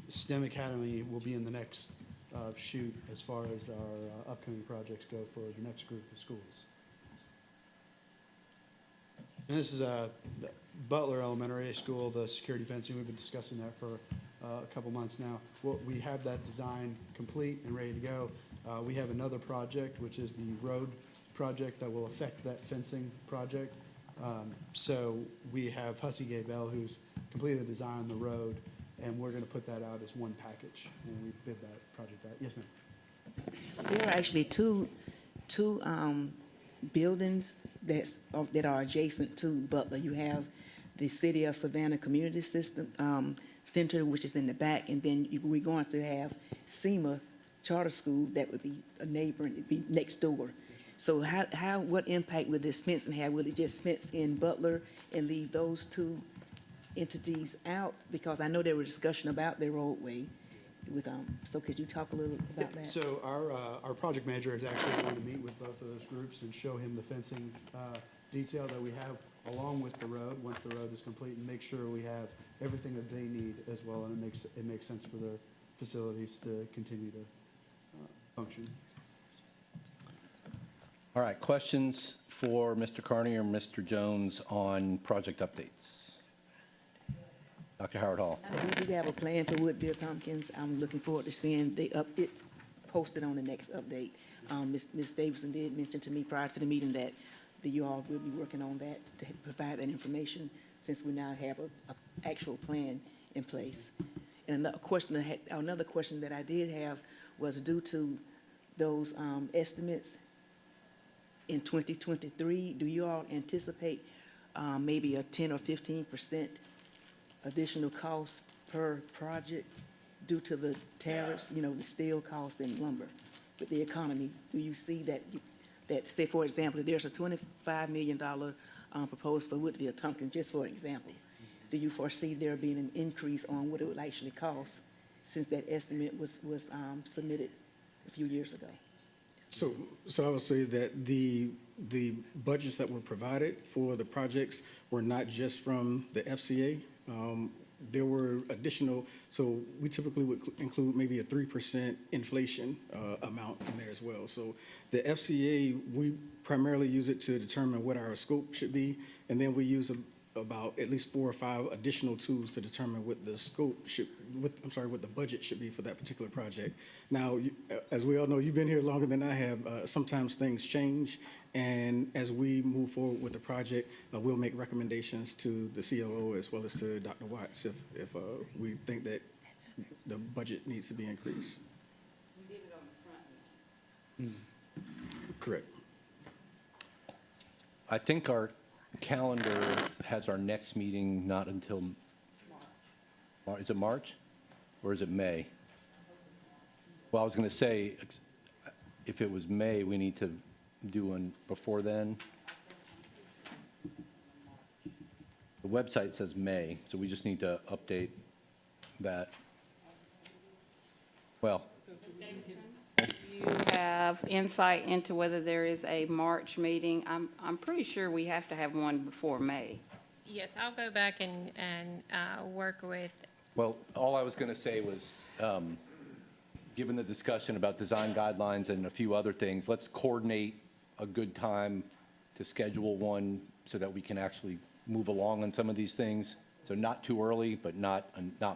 STEM Academy will be in the next shoot as far as our upcoming projects go for the next group of schools. And this is Butler Elementary School, the security fencing. We've been discussing that for a couple months now. Well, we have that design complete and ready to go. We have another project, which is the road project that will affect that fencing project. So we have Hussey Gay Bell, who's completed the design on the road, and we're going to put that out as one package when we bid that project out. Yes, ma'am. There are actually two buildings that are adjacent to Butler. You have the City of Savannah Community System Center, which is in the back, and then we're going to have SEMA Charter School that would be a neighbor, and it'd be next door. So what impact will this fencing have? Will it just fence in Butler and leave those two entities out? Because I know there was discussion about their roadway with, so could you talk a little about that? So our project manager is actually going to meet with both of those groups and show him the fencing detail that we have along with the road, once the road is complete, and make sure we have everything that they need as well, and it makes sense for their facilities to continue to function. All right, questions for Mr. Carney or Mr. Jones on project updates? Dr. Howard Hall. We do have a plan for Woodville Tompkins. I'm looking forward to seeing it posted on the next update. Ms. Davidson did mention to me prior to the meeting that you all will be working on that to provide that information, since we now have an actual plan in place. And another question that I did have was due to those estimates in 2023, do you all anticipate maybe a 10 or 15% additional cost per project due to the tariffs, the steel cost and lumber with the economy? Do you see that, say, for example, if there's a $25 million proposed for Woodville Tompkins, just for example, do you foresee there being an increase on what it would actually cost since that estimate was submitted a few years ago? So I would say that the budgets that were provided for the projects were not just from the FCA. There were additional, so we typically would include maybe a 3% inflation amount in there as well. So the FCA, we primarily use it to determine what our scope should be, and then we use about at least 4 or 5 additional tools to determine what the scope should, what the budget should be for that particular project. Now, as we all know, you've been here longer than I have. Sometimes things change, and as we move forward with the project, we'll make recommendations to the COO as well as to Dr. Watts if we think that the budget needs to be increased. We did it on the front end. Correct. I think our calendar has our next meeting not until, is it March or is it May? Well, I was going to say, if it was May, we need to do one before then. The website says May, so we just need to update that. Well, You have insight into whether there is a March meeting. I'm pretty sure we have to have one before May. Yes, I'll go back and work with, well, all I was going to say was, given the discussion about design guidelines and a few other things, let's coordinate a good time to schedule one so that we can actually move along on some of these things. So not too early, but not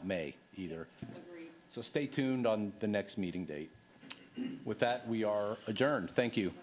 May either. Agreed. So stay tuned on the next meeting date. With that, we are adjourned. Thank you.